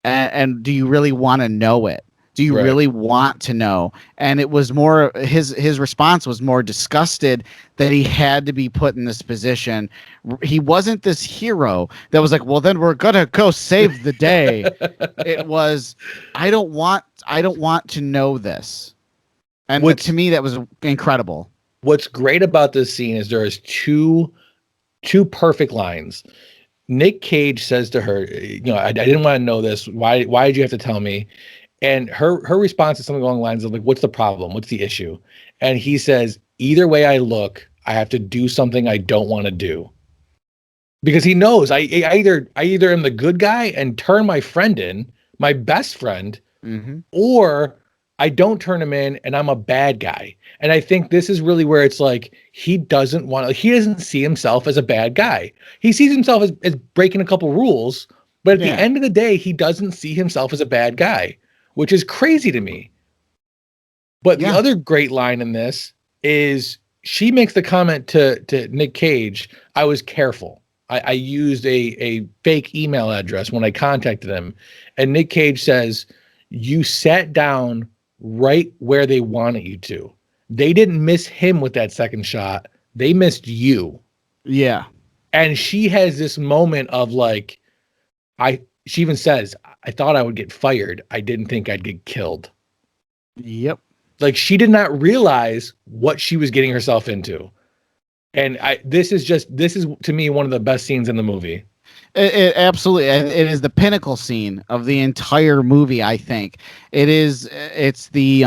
And do you really want to know it? Do you really want to know? And it was more, his response was more disgusted that he had to be put in this position. He wasn't this hero that was like, well, then we're going to go save the day. It was, I don't want to know this. And to me, that was incredible. What's great about this scene is there is two perfect lines. Nick Cage says to her, I didn't want to know this. Why did you have to tell me? And her response is something along the lines of like, what's the problem? What's the issue? And he says, either way I look, I have to do something I don't want to do. Because he knows I either am the good guy and turn my friend in, my best friend, or I don't turn him in and I'm a bad guy. And I think this is really where it's like he doesn't see himself as a bad guy. He sees himself as breaking a couple rules, but at the end of the day, he doesn't see himself as a bad guy, which is crazy to me. But the other great line in this is she makes the comment to Nick Cage, I was careful. I used a fake email address when I contacted him. And Nick Cage says, you sat down right where they wanted you to. They didn't miss him with that second shot. They missed you. Yeah. And she has this moment of like, she even says, I thought I would get fired. I didn't think I'd get killed. Yep. Like she did not realize what she was getting herself into. And this is to me one of the best scenes in the movie. It absolutely, it is the pinnacle scene of the entire movie. I think it's the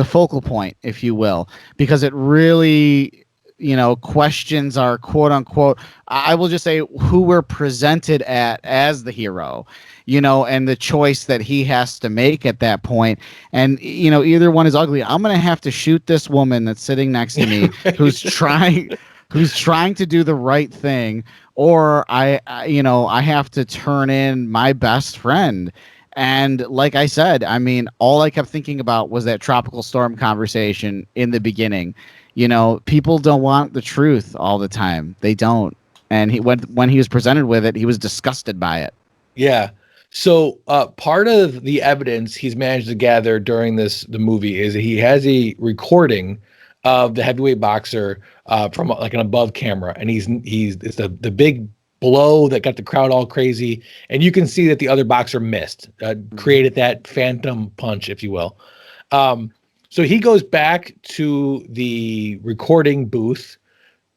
focal point, if you will, because it really, questions our quote unquote, I will just say, who we're presented as the hero, and the choice that he has to make at that point. And, either one is ugly. I'm going to have to shoot this woman that's sitting next to me who's trying to do the right thing, or I have to turn in my best friend. And like I said, I mean, all I kept thinking about was that tropical storm conversation in the beginning. People don't want the truth all the time. They don't. And when he was presented with it, he was disgusted by it. Yeah. So part of the evidence he's managed to gather during the movie is that he has a recording of the heavyweight boxer from like an above camera, and it's the big blow that got the crowd all crazy, and you can see that the other boxer missed, created that phantom punch, if you will. So he goes back to the recording booth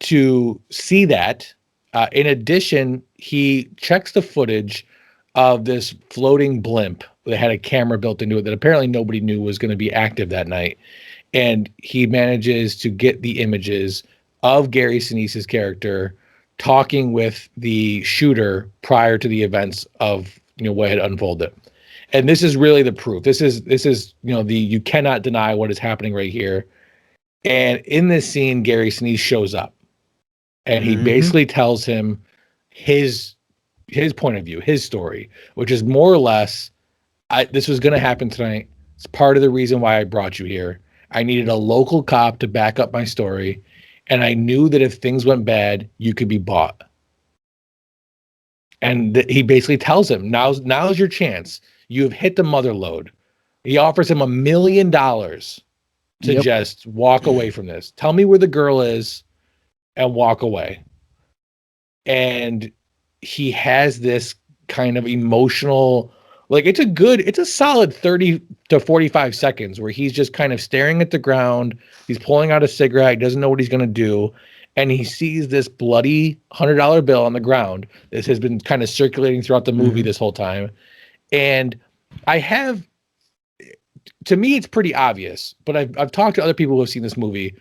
to see that. In addition, he checks the footage of this floating blimp that had a camera built into it that apparently nobody knew was going to be active that night. And he manages to get the images of Gary Sinise's character talking with the shooter prior to the events of what had unfolded. And this is really the proof. This is you cannot deny what is happening right here. And in this scene, Gary Sinise shows up, and he basically tells him his point of view, his story, which is more or less, this was going to happen tonight. It's part of the reason why I brought you here. I needed a local cop to back up my story, and I knew that if things went bad, you could be bought. And he basically tells him, now's your chance. You have hit the mother lode. He offers him $1 million to just walk away from this. Tell me where the girl is and walk away. And he has this kind of emotional, like it's a solid 30 to 45 seconds where he's just kind of staring at the ground. He's pulling out a cigarette. He doesn't know what he's going to do. And he sees this bloody $100 bill on the ground. This has been kind of circulating throughout the movie this whole time. And to me, it's pretty obvious, but I've talked to other people who have seen this movie.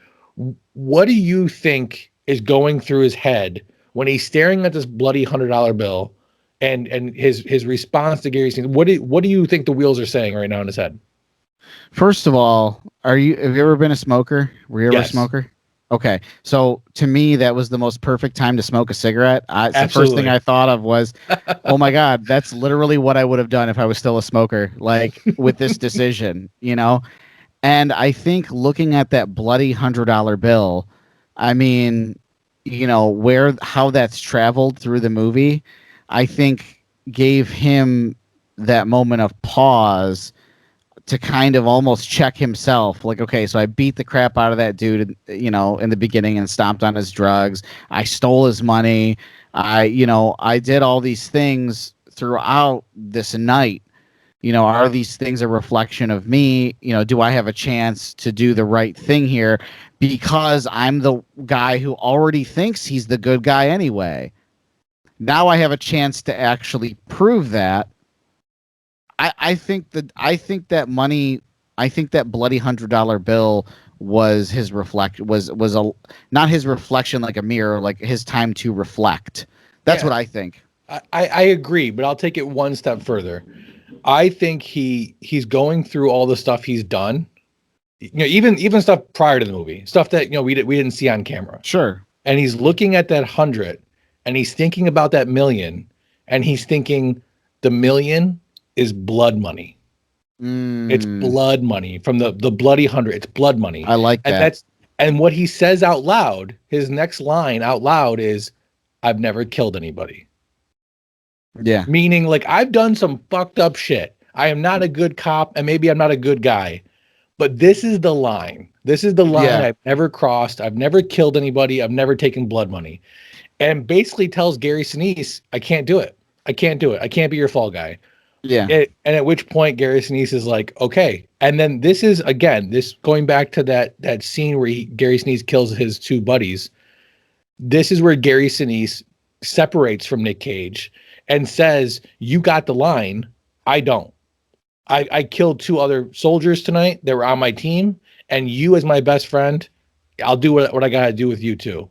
What do you think is going through his head when he's staring at this bloody $100 bill and his response to Gary Sinise? What do you think the wheels are saying right now in his head? First of all, have you ever been a smoker? Were you ever a smoker? Okay. So to me, that was the most perfect time to smoke a cigarette. The first thing I thought of was, oh my God, that's literally what I would have done if I was still a smoker, like with this decision, And I think looking at that bloody $100 bill, I mean, how that's traveled through the movie, I think gave him that moment of pause to kind of almost check himself. Like, okay, so I beat the crap out of that dude, in the beginning and stomped on his drugs. I stole his money. I did all these things throughout this night. Are these things a reflection of me? Do I have a chance to do the right thing here? Because I'm the guy who already thinks he's the good guy anyway. Now I have a chance to actually prove that. I think that money. I think that bloody $100 bill was his was a not his reflection like a mirror, like his time to reflect. That's what I think. I agree, but I'll take it one step further. I think he's going through all the stuff he's done. Even stuff prior to the movie, stuff that we didn't see on camera. Sure. And he's looking at that 100, and he's thinking about that million, and he's thinking the million is blood money. It's blood money from the bloody 100. It's blood money. I like that. And what he says out loud, his next line out loud is, "I've never killed anybody." Yeah. Meaning, like, I've done some fucked up shit. I am not a good cop, and maybe I'm not a good guy. But this is the line. This is the line I've never crossed. I've never killed anybody. I've never taken blood money. And basically tells Gary Sinise, I can't do it. I can't do it. I can't be your fall guy. Yeah. And at which point Gary Sinise is like, okay. And then this is, again, this going back to that scene where Gary Sinise kills his two buddies. This is where Gary Sinise separates from Nick Cage and says, you got the line. I don't. I killed two other soldiers tonight that were on my team, and you as my best friend, I'll do what I got to do with you too.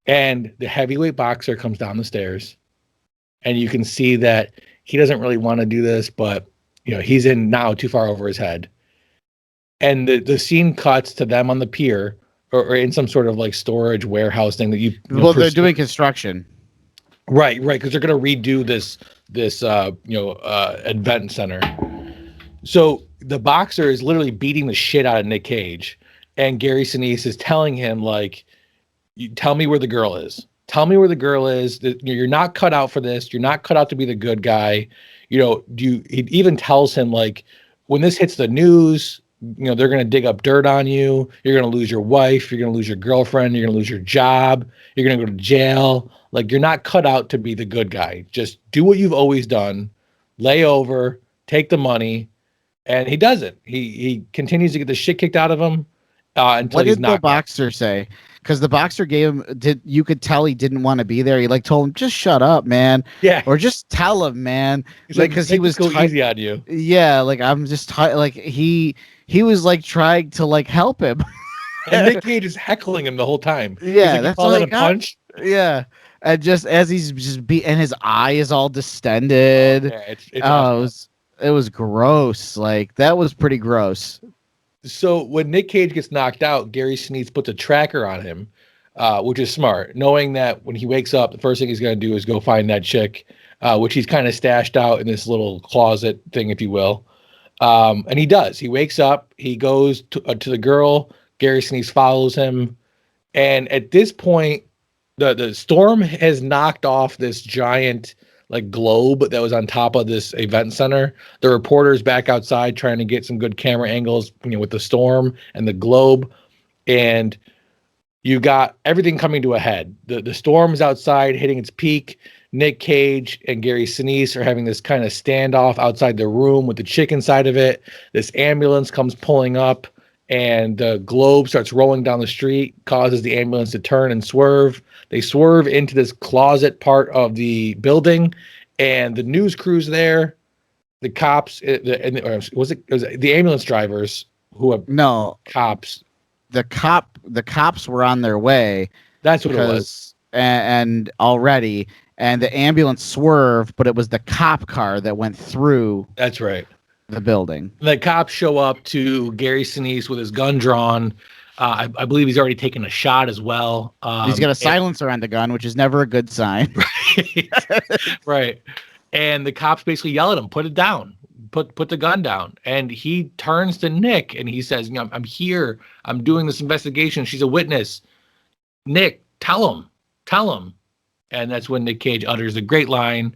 And the heavyweight boxer comes down the stairs, and you can see that he doesn't really want to do this, but he's in now too far over his head. And the scene cuts to them on the pier or in some sort of like storage warehouse thing that they're doing construction. Right, because they're going to redo this event center. So the boxer is literally beating the shit out of Nick Cage, and Gary Sinise is telling him, like, tell me where the girl is. Tell me where the girl is. You're not cut out for this. You're not cut out to be the good guy. He even tells him, like, when this hits the news, they're going to dig up dirt on you. You're going to lose your wife. You're going to lose your girlfriend. You're going to lose your job. You're going to go to jail. Like, you're not cut out to be the good guy. Just do what you've always done. Lay over, take the money. And he doesn't. He continues to get the shit kicked out of him until he's knocked out. What did the boxer say? Because the boxer gave him, you could tell he didn't want to be there. He told him, just shut up, man. Yeah. Or just tell him, man. He's like, because he was go easy on you. Yeah, I'm just he was trying to help him. And Nick Cage is heckling him the whole time. Yeah, that's all a punch. Yeah. And just as he's just and his eye is all distended. Yeah, it's awesome. It was gross. That was pretty gross. So when Nick Cage gets knocked out, Gary Sinise puts a tracker on him, which is smart, knowing that when he wakes up, the first thing he's going to do is go find that chick, which he's kind of stashed out in this little closet thing, if you will. And he does. He wakes up. He goes to the girl. Gary Sinise follows him. And at this point, the storm has knocked off this giant globe that was on top of this event center. The reporter's back outside trying to get some good camera angles, with the storm and the globe. And you got everything coming to a head. The storm's outside hitting its peak. Nick Cage and Gary Sinise are having this kind of standoff outside the room with the chick inside of it. This ambulance comes pulling up, and the globe starts rolling down the street, causes the ambulance to turn and swerve. They swerve into this closet part of the building, and the news crew's there. The cops, was it the ambulance drivers who are cops? The cops were on their way. That's what it was. And already, and the ambulance swerved, but it was the cop car that went through. That's right. The building. The cops show up to Gary Sinise with his gun drawn. I believe he's already taken a shot as well. He's got a silencer on the gun, which is never a good sign. Right. And the cops basically yell at him, put it down, put the gun down. And he turns to Nick and he says, I'm here. I'm doing this investigation. She's a witness. Nick, tell him. And that's when Nick Cage utters the great line,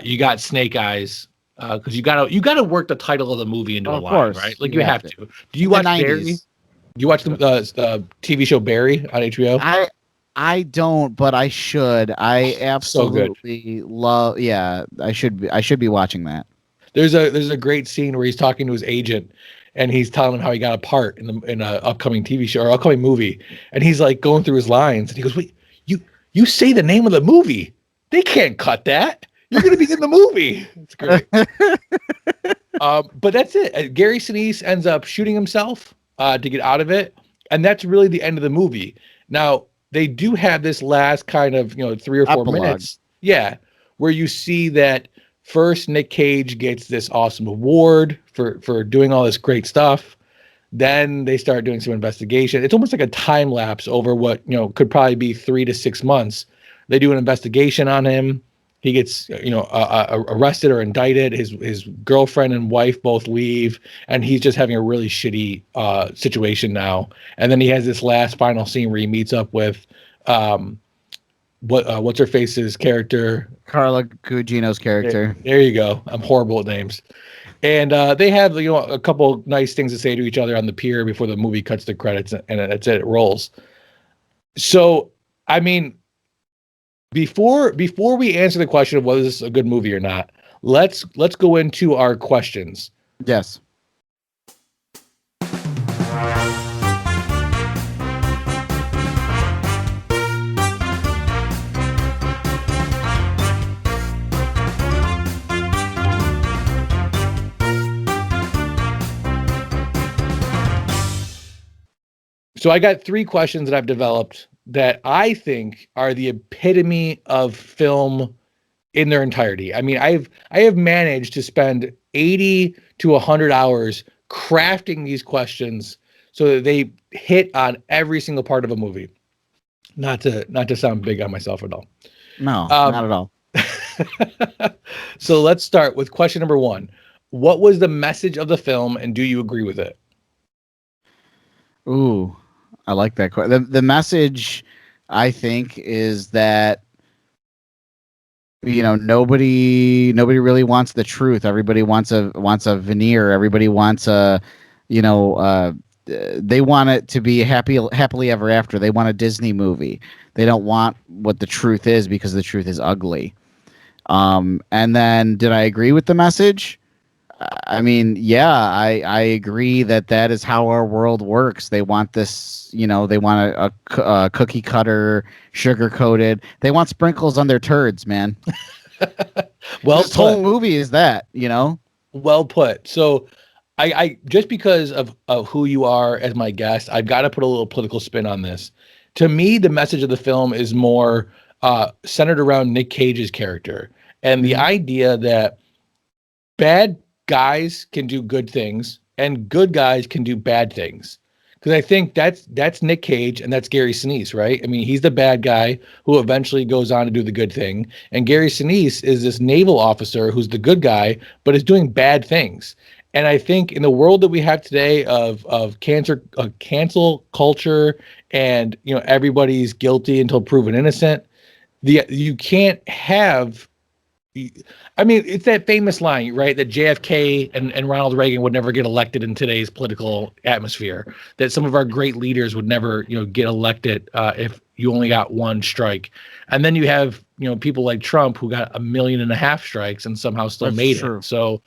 you got snake eyes. Because you gotta work the title of the movie into a line, right? You have to. Do you watch Barry? Do you watch the TV show Barry on HBO? I don't, but I should. I absolutely love. Yeah, I should be watching that. There's a great scene where he's talking to his agent, and he's telling him how he got a part in an upcoming TV show or upcoming movie, and he's going through his lines, and he goes, "Wait, you say the name of the movie? They can't cut that. You're going to be in the movie." It's great. But that's it. Gary Sinise ends up shooting himself to get out of it, and that's really the end of the movie. Now they do have this last kind of 3 or 4 minutes, yeah, where you see that first Nick Cage gets this awesome award for doing all this great stuff. Then they start doing some investigation. It's almost like a time lapse over what could probably be 3 to 6 months. They do an investigation on him. He gets arrested or indicted. His girlfriend and wife both leave, and he's just having a really shitty situation now. And then he has this last final scene where he meets up with what's her face's character, Carla Gugino's character. There you go. I'm horrible at names. And they have a couple nice things to say to each other on the pier before the movie cuts the credits, and that's it. It rolls. So, I mean, before we answer the question of whether this is a good movie or not, let's go into our questions. Yes. So I got 3 questions that I've developed that I think are the epitome of film in their entirety. I mean, I have managed to spend 80 to 100 hours crafting these questions so that they hit on every single part of a movie. Not to sound big on myself at all. No, not at all. So let's start with question number 1. What was the message of the film, and do you agree with it? Ooh, I like that. The message, I think, is that nobody really wants the truth. Everybody wants a veneer. Everybody wants they want it to be happily ever after. They want a Disney movie. They don't want what the truth is, because the truth is ugly. And then, did I agree with the message? I mean, yeah, I agree that is how our world works. They want this, they want a cookie cutter, sugar coated. They want sprinkles on their turds, man. Well, this whole movie is that, Well put. So, I just because of who you are as my guest, I've got to put a little political spin on this. To me, the message of the film is more centered around Nick Cage's character and the idea that bad guys can do good things and good guys can do bad things. Because I think that's Nick Cage and that's Gary Sinise, right? I mean, he's the bad guy who eventually goes on to do the good thing. And Gary Sinise is this naval officer who's the good guy, but is doing bad things. And I think in the world that we have today of cancel culture and everybody's guilty until proven innocent, you can't have. I mean, it's that famous line, right? That JFK and Ronald Reagan would never get elected in today's political atmosphere. That some of our great leaders would never, get elected if you only got one strike. And then you have, people like Trump who got 1.5 million strikes and somehow still made it. So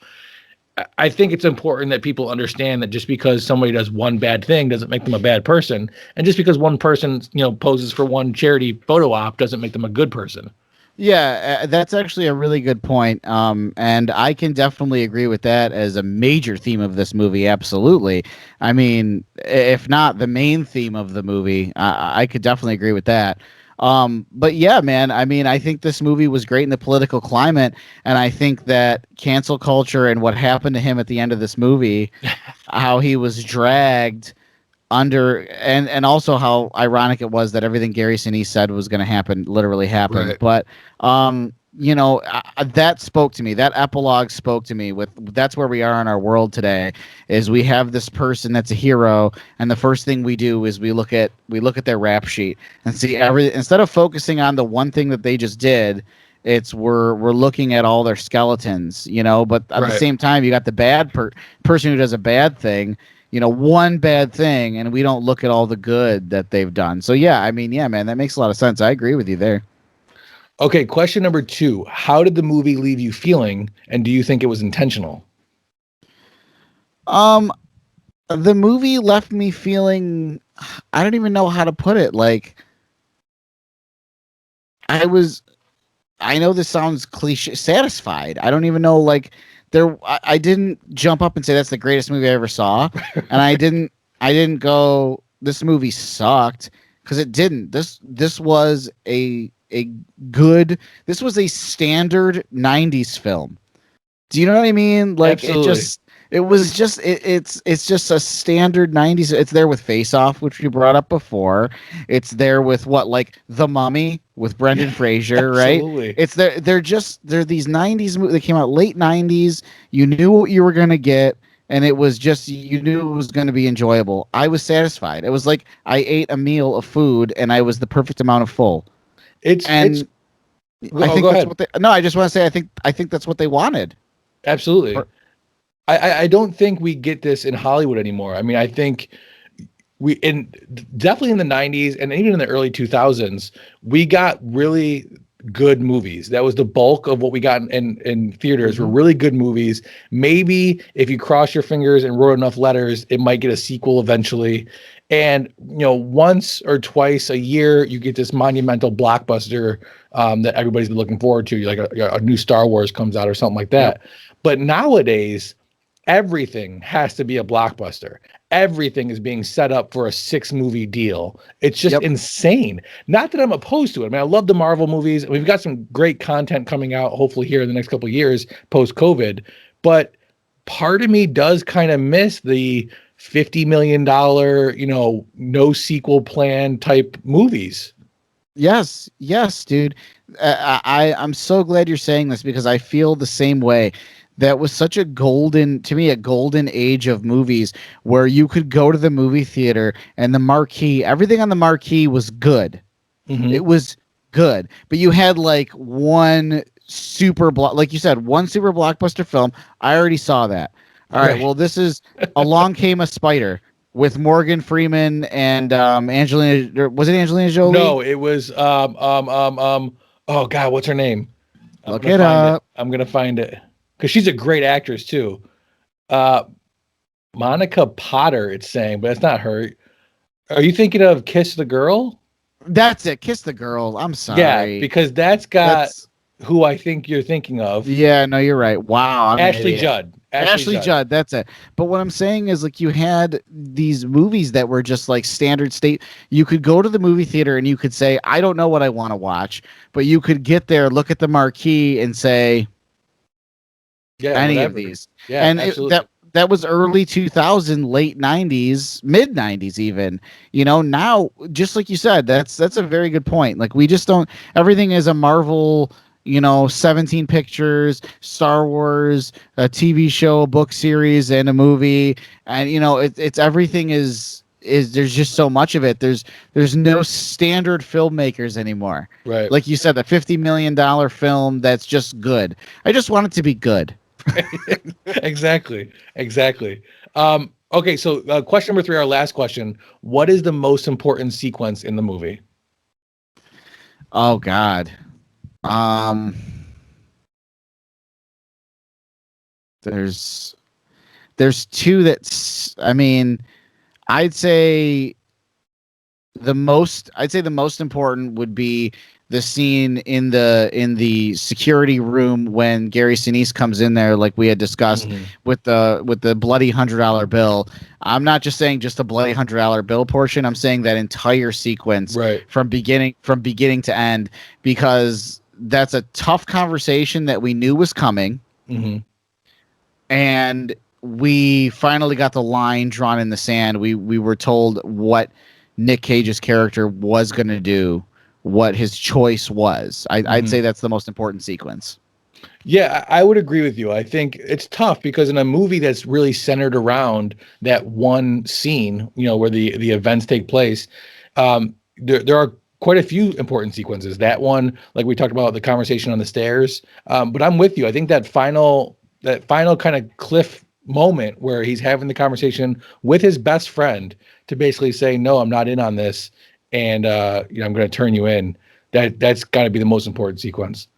I think it's important that people understand that just because somebody does one bad thing doesn't make them a bad person. And just because one person, poses for one charity photo op doesn't make them a good person. Yeah, that's actually a really good point. And I can definitely agree with that as a major theme of this movie. Absolutely. I mean, if not the main theme of the movie, I could definitely agree with that. But yeah, man, I mean, I think this movie was great in the political climate. And I think that cancel culture and what happened to him at the end of this movie, how he was dragged under, and also how ironic it was that everything Gary Sinise said was going to happen literally happened. Right. But that spoke to me. That epilogue spoke to me. That's where we are in our world today. Is we have this person that's a hero, and the first thing we do is we look at their rap sheet and see instead of focusing on the one thing that they just did. We're looking at all their skeletons, but at the same time, you got the bad person who does a bad thing. One bad thing, and we don't look at all the good that they've done. So yeah, I mean, yeah, man, that makes a lot of sense. I agree with you there. Okay, question number 2. How did the movie leave you feeling, and do you think it was intentional? The movie left me feeling, I don't even know how to put it. Like, I know this sounds cliche, satisfied. I don't even know, like, I didn't jump up and say that's the greatest movie I ever saw, and I didn't go, this movie sucked, because it didn't. This was a good, this was a standard 90s film. Do you know what I mean? Like, Absolutely. it's just a standard 90s. It's there with Face Off, which we brought up before. It's there with what, like The Mummy with Brendan Fraser, right? Absolutely. It's there. They're these 90s movies that came out late 90s. You knew what you were gonna get, and it was just, you knew it was going to be enjoyable. I was satisfied. It was like I ate a meal of food and I was the perfect amount of full. It's And I think go that's ahead. what they, no, I just want to say I think that's what they wanted. Absolutely. Or- I don't think we get this in Hollywood anymore. I mean, I think definitely in the 90s and even in the early 2000s, we got really good movies. That was the bulk of what we got in theaters, were really good movies. Maybe if you cross your fingers and wrote enough letters, it might get a sequel eventually. And, once or twice a year, you get this monumental blockbuster that everybody's been looking forward to. Like a new Star Wars comes out or something like that. Yep. But nowadays, everything has to be a blockbuster. Everything is being set up for a 6-movie deal. It's just insane. Not that I'm opposed to it. I mean, I love the Marvel movies. We've got some great content coming out, hopefully here in the next couple of years post-COVID. But part of me does kind of miss the $50 million, no sequel plan type movies. Yes, dude. I'm so glad you're saying this, because I feel the same way. That was such a golden age of movies, where you could go to the movie theater and the marquee, everything on the marquee was good. Mm-hmm. It was good, but you had like one super like you said, one super blockbuster film. I already saw that. All right. Well, this is Along Came a Spider with Morgan Freeman and Angelina. Was it Angelina Jolie? No, it was oh God, what's her name? Look it up. I'm gonna find it. Because she's a great actress too. Monica Potter, it's saying, but it's not her. Are you thinking of Kiss the Girl? That's it. Kiss the Girl. I'm sorry. Yeah, because that's who I think you're thinking of. Yeah, no, you're right. Wow. Ashley Judd. Ashley Judd. That's it. But what I'm saying is, like, you had these movies that were just like standard state. You could go to the movie theater and you could say, I don't know what I want to watch, but you could get there, look at the marquee, and say, any of these. Yeah, and that was early 2000, late 90s, mid 90s even. Now, just like you said, that's a very good point. Like, we just don't, everything is a Marvel, 17 pictures, Star Wars, a TV show, a book series, and a movie. And it's everything is there's just so much of it. There's no standard filmmakers anymore. Right. Like you said, the $50 million film that's just good. I just want it to be good. Exactly. Okay, so question number 3, our last question. What is the most important sequence in the movie? Oh God. There's two that's, I mean, I'd say the most important would be the scene in the security room when Gary Sinise comes in there, like we had discussed, with the bloody $100 bill. I'm not just saying just the bloody $100 bill portion. I'm saying that entire sequence, right, from beginning to end, because that's a tough conversation that we knew was coming, and we finally got the line drawn in the sand. We were told what Nick Cage's character was going to do, what his choice was. I'd say that's the most important sequence. Yeah, I would agree with you. I think it's tough because in a movie that's really centered around that one scene, where the events take place, there are quite a few important sequences. That one, like we talked about, the conversation on the stairs. But I'm with you. I think that final kind of cliff moment where he's having the conversation with his best friend to basically say, no, I'm not in on this. And, I'm going to turn you in. That's got to be the most important sequence.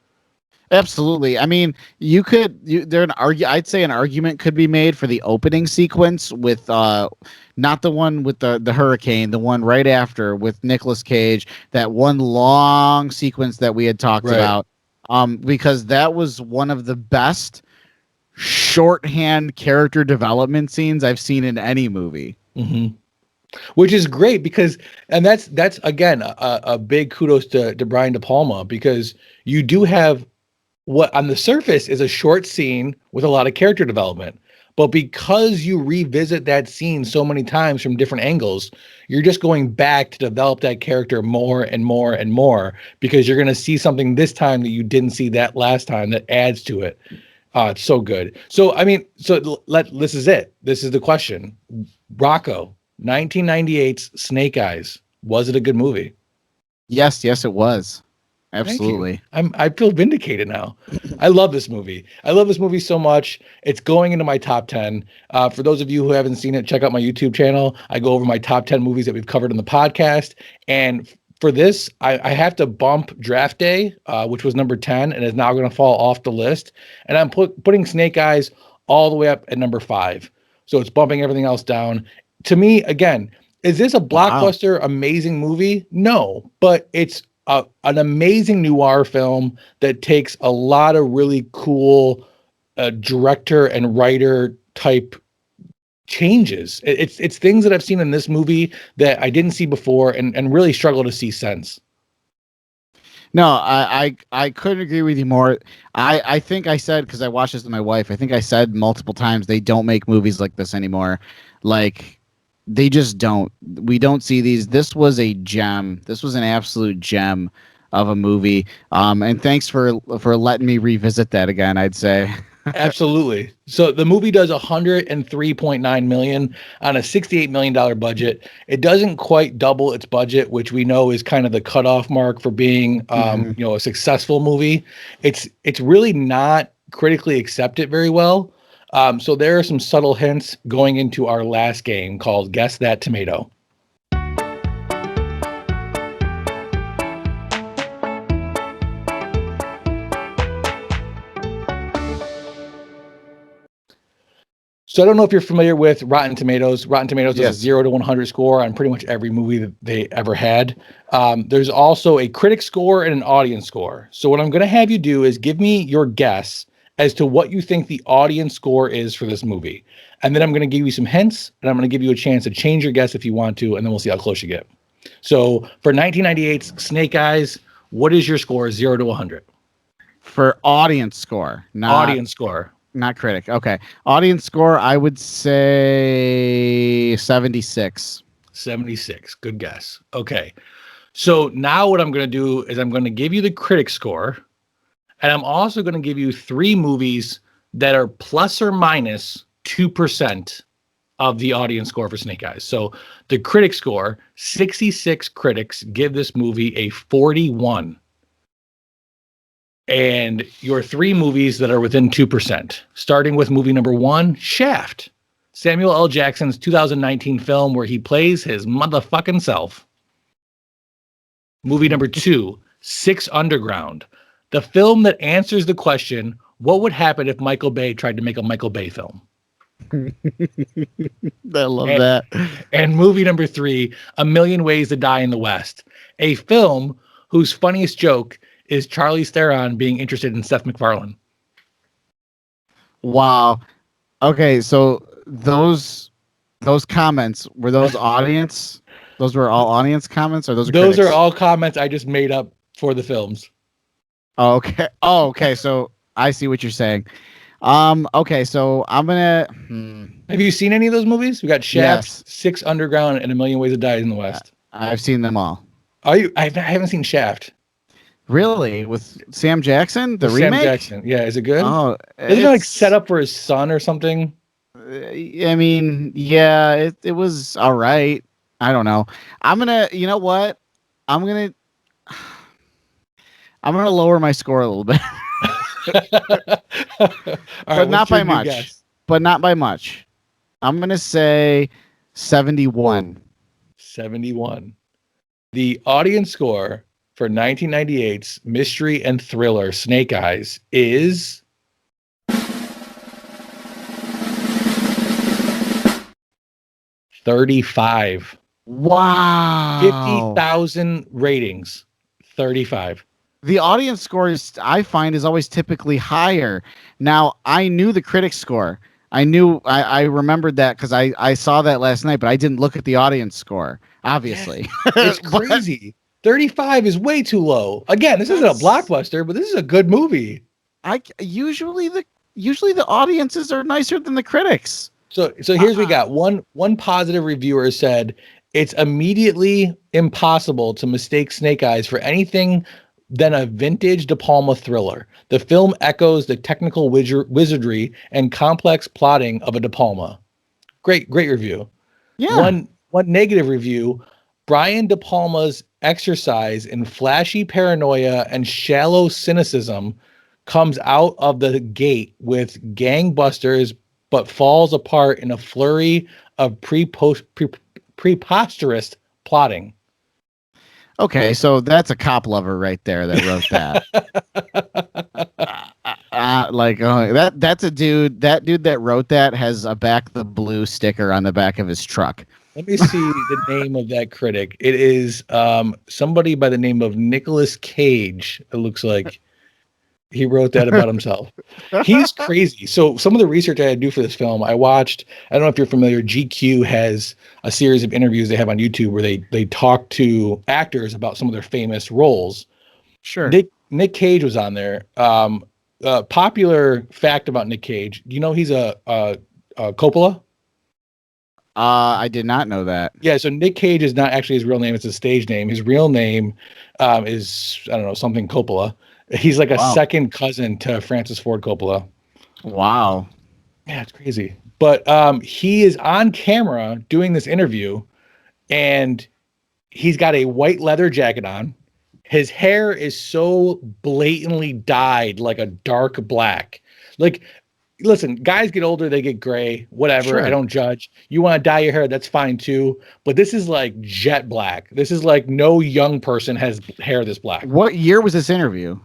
Absolutely. I mean, I'd say an argument could be made for the opening sequence with, not the one with the hurricane, the one right after with Nicolas Cage, that one long sequence that we had talked about, because that was one of the best shorthand character development scenes I've seen in any movie. Mm-hmm. Which is great because, and that's again a big kudos to Brian De Palma, because you do have what on the surface is a short scene with a lot of character development. But because you revisit that scene so many times from different angles, you're just going back to develop that character more and more and more, because you're going to see something this time that you didn't see that last time that adds to it. It's so good. So, I mean, this is it. This is the question. Rocco, 1998's Snake Eyes. Was it a good movie? Yes, it was. Absolutely. I feel vindicated now. I love this movie. I love this movie so much. It's going into my top 10. For those of you who haven't seen it, check out my YouTube channel. I go over my top 10 movies that we've covered in the podcast. And for this, I have to bump Draft Day, which was number 10 and is now going to fall off the list. And I'm putting Snake Eyes all the way up at number 5. So it's bumping everything else down. To me, again, is this a blockbuster, amazing movie? No, but it's an amazing noir film that takes a lot of really cool director and writer type changes. It's things that I've seen in this movie that I didn't see before and really struggle to see since. No, I couldn't agree with you more. I think I said, because I watched this with my wife, I think I said multiple times, they don't make movies like this anymore. Like, they just don't. We don't see these. This was a gem. This was an absolute gem of a movie. And thanks for letting me revisit that again, I'd say. Absolutely. So the movie does 103.9 million on a $68 million budget. It doesn't quite double its budget, which we know is kind of the cutoff mark for being, a successful movie. It's really not critically accepted very well. So there are some subtle hints going into our last game called Guess That Tomato. So I don't know if you're familiar with Rotten Tomatoes. Rotten Tomatoes does a 0 to 100 score on pretty much every movie that they ever had. There's also a critic score and an audience score. So what I'm going to have you do is give me your guess as to what you think the audience score is for this movie. And then I'm going to give you some hints, and I'm going to give you a chance to change your guess if you want to, and then we'll see how close you get. So for 1998's Snake Eyes, what is your score, 0 to 100? For audience score, Audience score. Not critic. Okay. Audience score, I would say 76. 76. Good guess. Okay. So now what I'm going to do is I'm going to give you the critic score, and I'm also going to give you 3 movies that are plus or minus 2% of the audience score for Snake Eyes. So the critic score, 66 critics give this movie a 41. And your 3 movies that are within 2%, starting with movie number 1, Shaft, Samuel L. Jackson's 2019 film where he plays his motherfucking self. Movie number 2, Six Underground, the film that answers the question, what would happen if Michael Bay tried to make a Michael Bay film? I love that. And movie number 3, A Million Ways to Die in the West, a film whose funniest joke is Charlize Theron being interested in Seth MacFarlane. Wow. Okay, so those comments, were those audience? Those were all audience comments, or those critics? Are all comments I just made up for the films. Oh, okay. Oh, okay. So I see what you're saying. Okay, so I'm gonna. Have you seen any of those movies? We got Shaft, yes. Six Underground, and A Million Ways to Die in the West. I've seen them all. Are you? I haven't seen Shaft. Really? With Sam Jackson, the remake? Sam Jackson. Yeah, is it good? Oh, isn't it like set up for his son or something? I mean, yeah, it was all right. I don't know. I'm gonna. You know what? I'm gonna lower my score a little bit. But not by much. But not by much. I'm gonna say 71. 71. The audience score for 1998's mystery and thriller Snake Eyes is 35. Wow. 50,000 ratings. 35. the audience scores I find is always typically higher. Now, I knew the critic score. I remembered that because I saw that last night, but I didn't look at the audience score, Yeah, obviously. it's But crazy. 35 is way too low. Again, this isn't a that's blockbuster, but this is a good movie. usually the audiences are nicer than the critics. So here's we got one positive reviewer said it's immediately impossible to mistake Snake Eyes for anything than a vintage De Palma thriller. The film echoes the technical wizardry and complex plotting of a De Palma. Great review. Yeah. One negative review, Brian De Palma's exercise in flashy paranoia and shallow cynicism comes out of the gate with gangbusters, but falls apart in a flurry of preposterous plotting. Okay, so that's a cop lover right there that wrote that. That's a dude. That dude that wrote that has a Back the Blue sticker on the back of his truck. Let me see the name of that critic. It is somebody by the name of Nicolas Cage. It looks like he wrote that about himself. He's crazy. So some of the research I had to do for this film, I watched. I don't know if you're familiar. GQ has a series of interviews they have on YouTube where they talk to actors about some of their famous roles. Sure. Nick Cage was on there. Popular fact about Nick Cage. Do you know he's a Coppola? I did not know that. Yeah, so Nick Cage is not actually his real name; it's a stage name. His real name is, I don't know, something Coppola. He's like a second cousin to Francis Ford Coppola. Wow. Yeah, it's crazy. But he is on camera doing this interview, and he's got a white leather jacket on. His hair is so blatantly dyed like a dark black. Like, listen, guys get older, they get gray, whatever. Sure. I don't judge. You want to dye your hair, that's fine too. But this is like jet black. This is like no young person has hair this black. What year was this interview?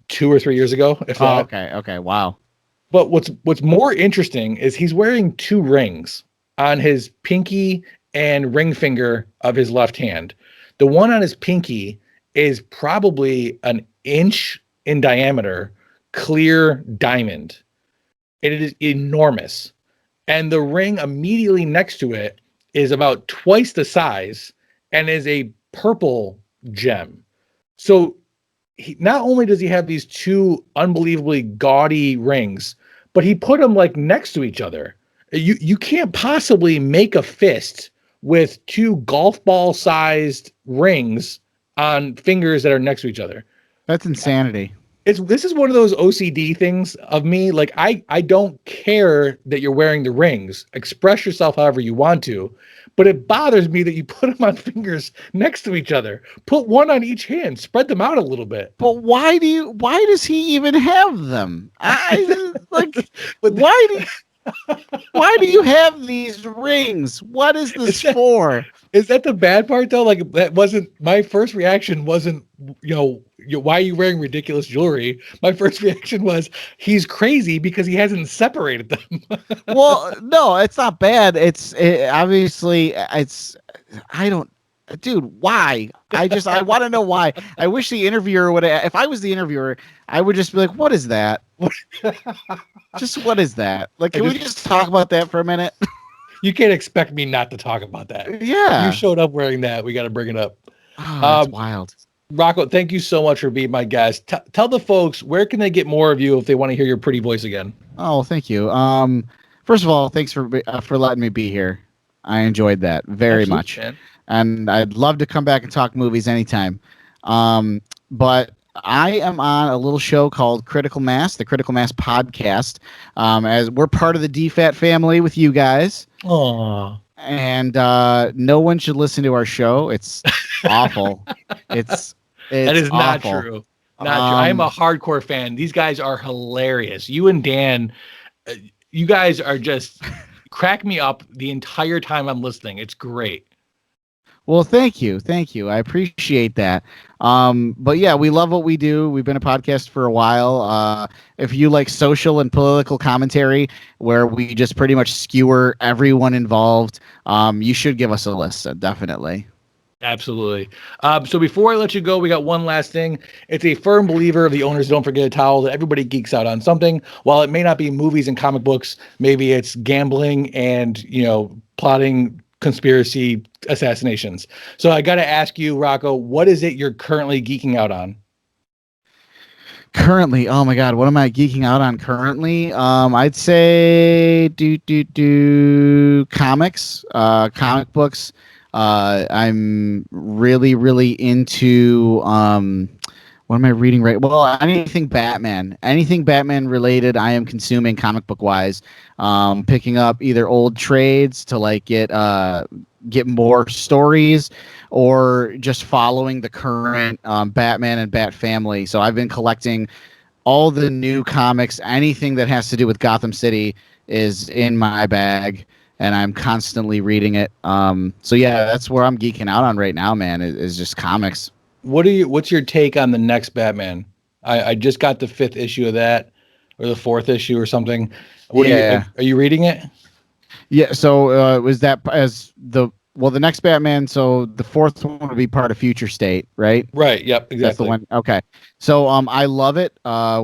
2 or 3 years ago. If that. Okay. Wow. But what's more interesting is he's wearing 2 rings on his pinky and ring finger of his left hand. The one on his pinky is probably an inch in diameter, clear diamond. It is enormous. And the ring immediately next to it is about twice the size and is a purple gem. So not only does he have these 2 unbelievably gaudy rings, but he put them like next to each other. You can't possibly make a fist with 2 golf ball sized rings on fingers that are next to each other. That's insanity. This is one of those OCD things of me. Like, I don't care that you're wearing the rings. Express yourself however you want to, but it bothers me that you put them on fingers next to each other. Put one on each hand. Spread them out a little bit. But why does he even have them? Why do you have these rings? What is this for? Is that the bad part though? Like, that wasn't my first reaction. Wasn't, why are you wearing ridiculous jewelry? My first reaction was he's crazy because he hasn't separated them. Well, no, it's not bad. Dude, why? I want to know why. I wish the interviewer would have, if I was the interviewer, I would just be like, what is that? Just what is that? Like, can we just talk about that for a minute? You can't expect me not to talk about that. Yeah. You showed up wearing that. We got to bring it up. Oh, that's wild. Rocco, thank you so much for being my guest. Tell the folks, where can they get more of you if they want to hear your pretty voice again? Oh, thank you. First of all, thanks for letting me be here. I enjoyed that very Absolutely, much. man. And I'd love to come back and talk movies anytime. But I am on a little show called Critical Mass, the Critical Mass podcast. As we're part of the DFAT family with you guys. Aww. And no one should listen to our show. It's awful. It's that is not awful. true. Not true. I am a hardcore fan. These guys are hilarious. You and Dan, you guys are just crack me up the entire time I'm listening. It's great. Well, thank you. I appreciate that. But yeah, we love what we do. We've been a podcast for a while. If you like social and political commentary where we just pretty much skewer everyone involved, you should give us a listen, definitely. Absolutely. So before I let you go, we got one last thing. It's a firm believer of the owners don't forget a towel that everybody geeks out on something. While it may not be movies and comic books, maybe it's gambling and, plotting conspiracy assassinations. So I got to ask you, Rocco, what is it you're currently geeking out on? Currently, oh my God, what am I geeking out on currently? I'd say comics, comic books. I'm really into what am I reading right? Well, anything Batman related. I am consuming comic book wise. Picking up either old trades to like get more stories, or just following the current Batman and Bat family. So I've been collecting all the new comics. Anything that has to do with Gotham City is in my bag, and I'm constantly reading it. So yeah, that's where I'm geeking out on right now, man. Is just comics. What's your take on the next Batman? I just got the fifth issue of that, or the fourth issue or something. Yeah. Are you reading it? Yeah, so was that as the next Batman? So the fourth one would be part of Future State, right? Right. Yep. Exactly. That's the one. Okay. So I love it.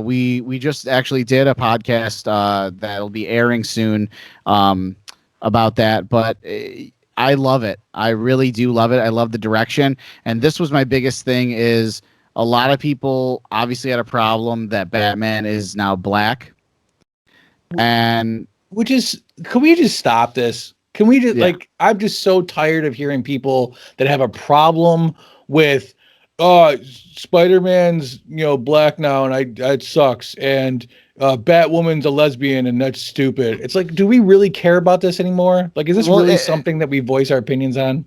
We just actually did a podcast that'll be airing soon about that, but I love it. I really do love it. I love the direction, and this was my biggest thing. Is a lot of people obviously had a problem that Batman is now black, and Can we just stop this? Can we just yeah. I'm just so tired of hearing people that have a problem with Spider-Man's, black now and that sucks, and Batwoman's a lesbian and that's stupid. It's like, do we really care about this anymore? Like, is this Well, really something that we voice our opinions on?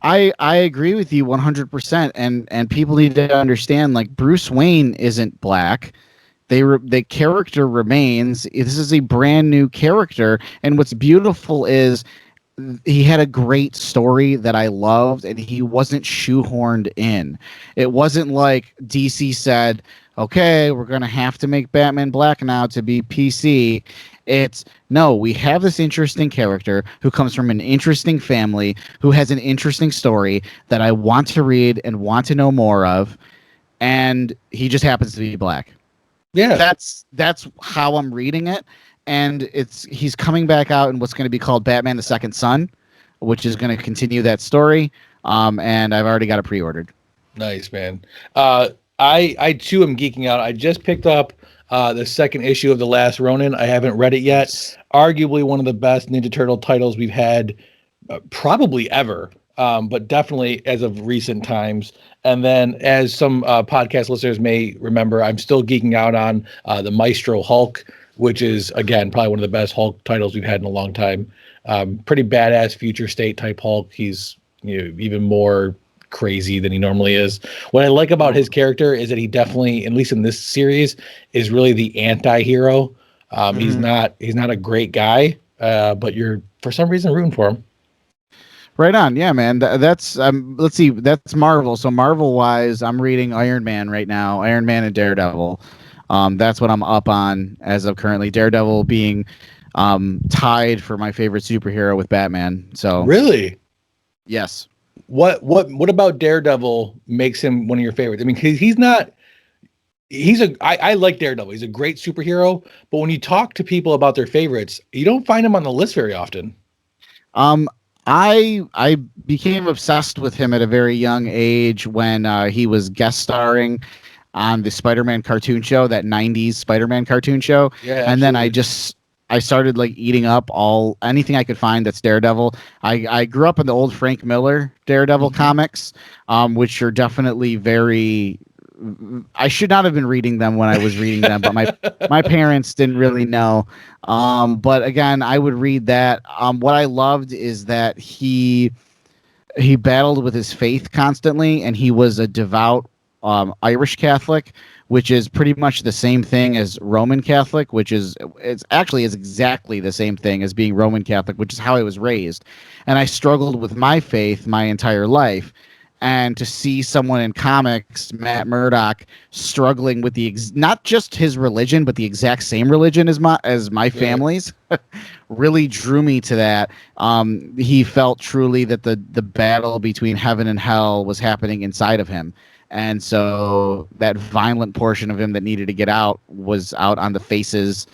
I agree with you 100%, and people need to understand, like, Bruce Wayne isn't black. The character remains. This is a brand new character, and what's beautiful is he had a great story that I loved, and he wasn't shoehorned in. It wasn't like DC said, okay, we're going to have to make Batman black now to be PC. It's no, we have this interesting character who comes from an interesting family, who has an interesting story that I want to read and want to know more of, and he just happens to be black. Yeah. That's how I'm reading it, and he's coming back out in what's going to be called Batman: The Second Son, which is going to continue that story. And I've already got it pre-ordered. Nice, man. I too am geeking out. I just picked up the second issue of The Last Ronin. I haven't read it yet. Arguably one of the best Ninja Turtle titles we've had probably ever, but definitely as of recent times. And then, as some podcast listeners may remember, I'm still geeking out on the Maestro Hulk, which is, again, probably one of the best Hulk titles we've had in a long time. Pretty badass future state type Hulk. He's even more crazy than he normally is. What I like about his character is that he definitely, at least in this series, is really the anti-hero. He's not a great guy, but you're for some reason rooting for him. Right on, yeah, man. That's let's see, that's Marvel. So Marvel wise, I'm reading Iron Man right now, Iron Man and Daredevil. That's what I'm up on as of currently. Daredevil being tied for my favorite superhero with Batman. So really, yes. What about Daredevil makes him one of your favorites? I mean, he's not. I like Daredevil. He's a great superhero, but when you talk to people about their favorites, you don't find him on the list very often. I became obsessed with him at a very young age when he was guest starring on the Spider-Man cartoon show, that 90s Spider-Man cartoon show. Yeah, and then absolutely. I started like eating up anything I could find that's Daredevil. I grew up in the old Frank Miller Daredevil comics, which are definitely very. I should not have been reading them when I was reading them, but my parents didn't really know. But again, I would read that. What I loved is that he battled with his faith constantly, and he was a devout Irish Catholic, which is pretty much the same thing as Roman Catholic, it's exactly the same thing as being Roman Catholic, which is how I was raised. And I struggled with my faith my entire life. And to see someone in comics, Matt Murdock, struggling with not just his religion, but the exact same religion as my family's, really drew me to that. He felt truly that the battle between heaven and hell was happening inside of him. And so that violent portion of him that needed to get out was out on the faces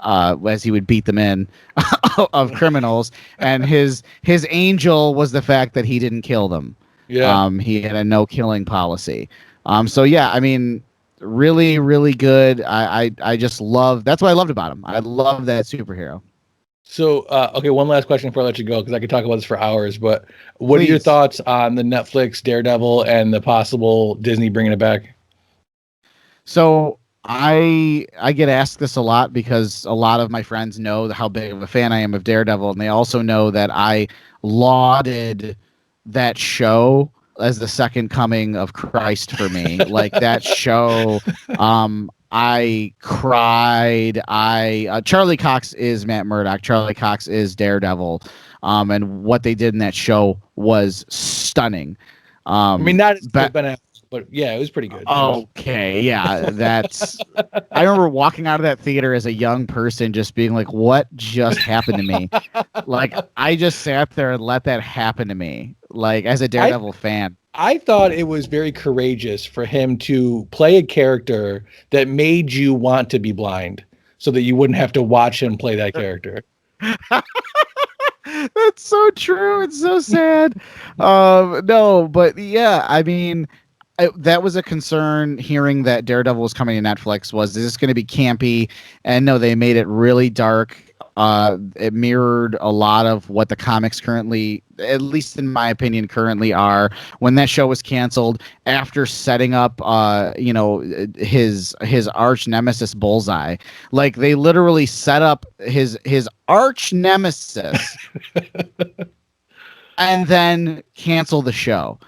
as he would beat them in of criminals. And his angel was the fact that he didn't kill them. Yeah. He had a no killing policy. So yeah, I mean, really, really good. I just love, that's what I loved about him. I love that superhero. So, okay, one last question before I let you go, because I could talk about this for hours, but what are your Please. thoughts on the Netflix Daredevil and the possible Disney bringing it back? So I get asked this a lot because a lot of my friends know how big of a fan I am of Daredevil, and they also know that I lauded that show as the second coming of Christ for me. Like that show, I cried. Charlie Cox is Matt Murdock. Charlie Cox is Daredevil. And what they did in that show was stunning. I mean, not as good as Ben Affleck, but yeah, it was pretty good. Okay, yeah, that's. I remember walking out of that theater as a young person, just being like, "What just happened to me?" Like, I just sat there and let that happen to me. Like, as a Daredevil fan, I thought it was very courageous for him to play a character that made you want to be blind, so that you wouldn't have to watch him play that character. that's so true. It's so sad. No, but yeah, I mean. That was a concern hearing that Daredevil was coming to Netflix. Was this going to be campy? And no, they made it really dark. It mirrored a lot of what the comics currently, at least in my opinion, currently are. When that show was canceled, after setting up, his arch nemesis Bullseye, like they literally set up his arch nemesis. And then cancel the show.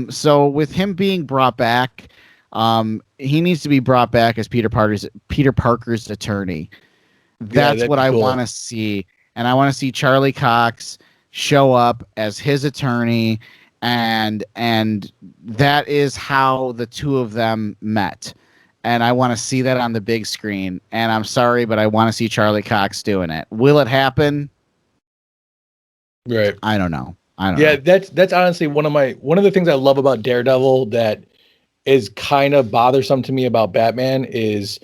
So with him being brought back, he needs to be brought back as Peter Parker's attorney. That's what I want to see, and I want to see Charlie Cox show up as his attorney, and that is how the two of them met. And I want to see that on the big screen. And I'm sorry, but I want to see Charlie Cox doing it. Will it happen? Right. I don't know. Yeah, that's honestly one of the things I love about Daredevil that is kind of bothersome to me about Batman is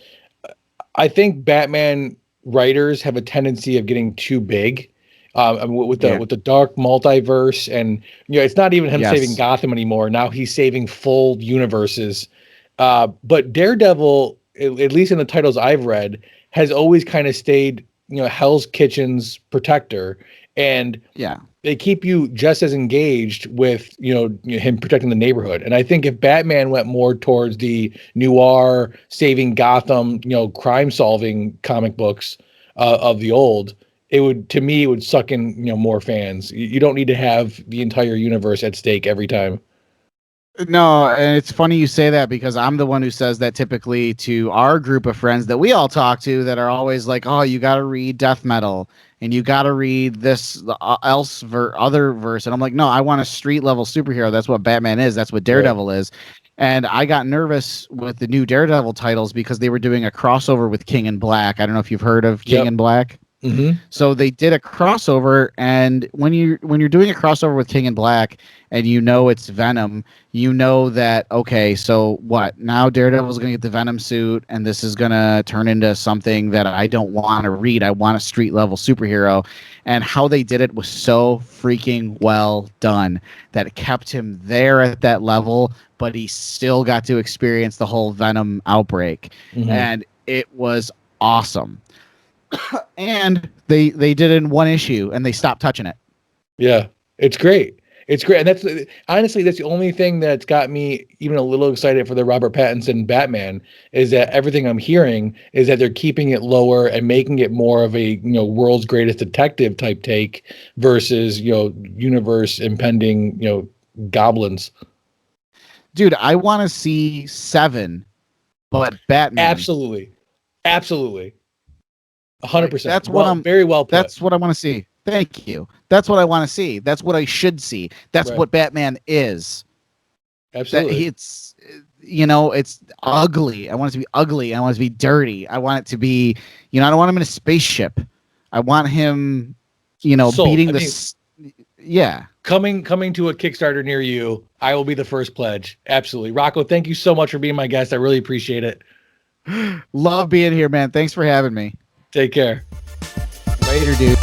I think Batman writers have a tendency of getting too big. With the dark multiverse, and it's not even him saving Gotham anymore. Now he's saving full universes. But Daredevil, at least in the titles I've read, has always kind of stayed, Hell's Kitchen's protector. And they keep you just as engaged with, him protecting the neighborhood. And I think if Batman went more towards the noir, saving Gotham, crime solving comic books of the old, it would suck in, more fans. You don't need to have the entire universe at stake every time. No, and it's funny you say that because I'm the one who says that typically to our group of friends that we all talk to that are always like, oh, you got to read death metal and you got to read this other verse. And I'm like, no, I want a street level superhero. That's what Batman is. That's what Daredevil is. And I got nervous with the new Daredevil titles because they were doing a crossover with King in Black. I don't know if you've heard of King in Black. Mm-hmm. So they did a crossover, and when you're doing a crossover with King in Black, and it's Venom, that okay, so what? Now Daredevil's gonna get the Venom suit, and this is gonna turn into something that I don't want to read. I want a street level superhero, and how they did it was so freaking well done that it kept him there at that level, but he still got to experience the whole Venom outbreak, and it was awesome. And they did it in one issue and they stopped touching it. Yeah, it's great. It's great. And that's honestly, that's the only thing that's got me even a little excited for the Robert Pattinson Batman is that everything I'm hearing is that they're keeping it lower and making it more of a, world's greatest detective type take versus, universe impending, goblins. Dude, I want to see Seven, but Batman. Absolutely. 100%. That's what I'm very well put. That's what I want to see. Thank you. That's what I want to see. That's what I should see. That's what Batman is. Absolutely. It's it's ugly. I want it to be ugly. I want it to be dirty. I want it to be, I don't want him in a spaceship. I want him, Sold. beating I mean, this. Yeah. coming to a Kickstarter near you, I will be the first pledge. Absolutely. Rocco, thank you so much for being my guest. I really appreciate it. Love being here, man. Thanks for having me. Take care. Later, dude.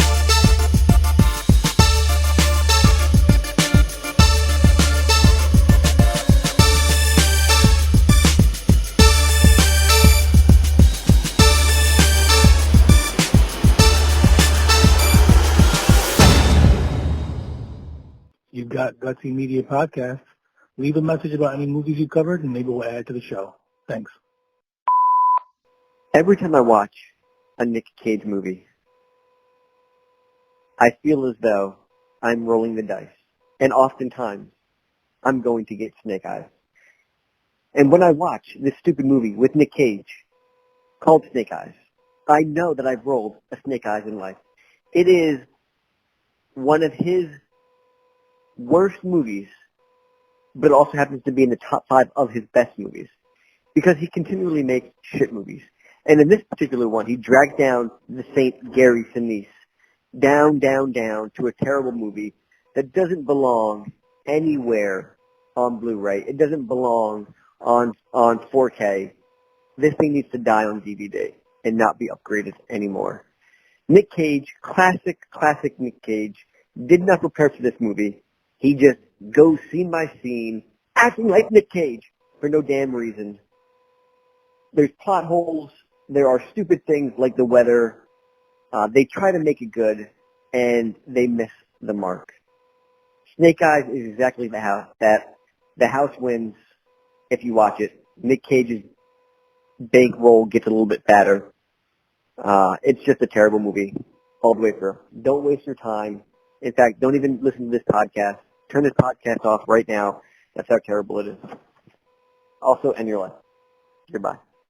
You've got Gutsy Media Podcasts. Leave a message about any movies you covered, and maybe we'll add it to the show. Thanks. Every time I watch a Nick Cage movie, I feel as though I'm rolling the dice. And oftentimes, I'm going to get snake eyes. And when I watch this stupid movie with Nick Cage called Snake Eyes, I know that I've rolled a snake eyes in life. It is one of his worst movies, but also happens to be in the top 5 of his best movies, because he continually makes shit movies. And in this particular one, he dragged down the Saint Gary Sinise down to a terrible movie that doesn't belong anywhere on Blu-ray. It doesn't belong on 4K. This thing needs to die on DVD and not be upgraded anymore. Nick Cage, classic Nick Cage, did not prepare for this movie. He just goes scene by scene, acting like Nick Cage for no damn reason. There's plot holes. There are stupid things like the weather. They try to make it good, and they miss the mark. Snake Eyes is exactly the house wins if you watch it. Nick Cage's bankroll gets a little bit fatter. It's just a terrible movie all the way through. Don't waste your time. In fact, don't even listen to this podcast. Turn this podcast off right now. That's how terrible it is. Also, end your life. Goodbye.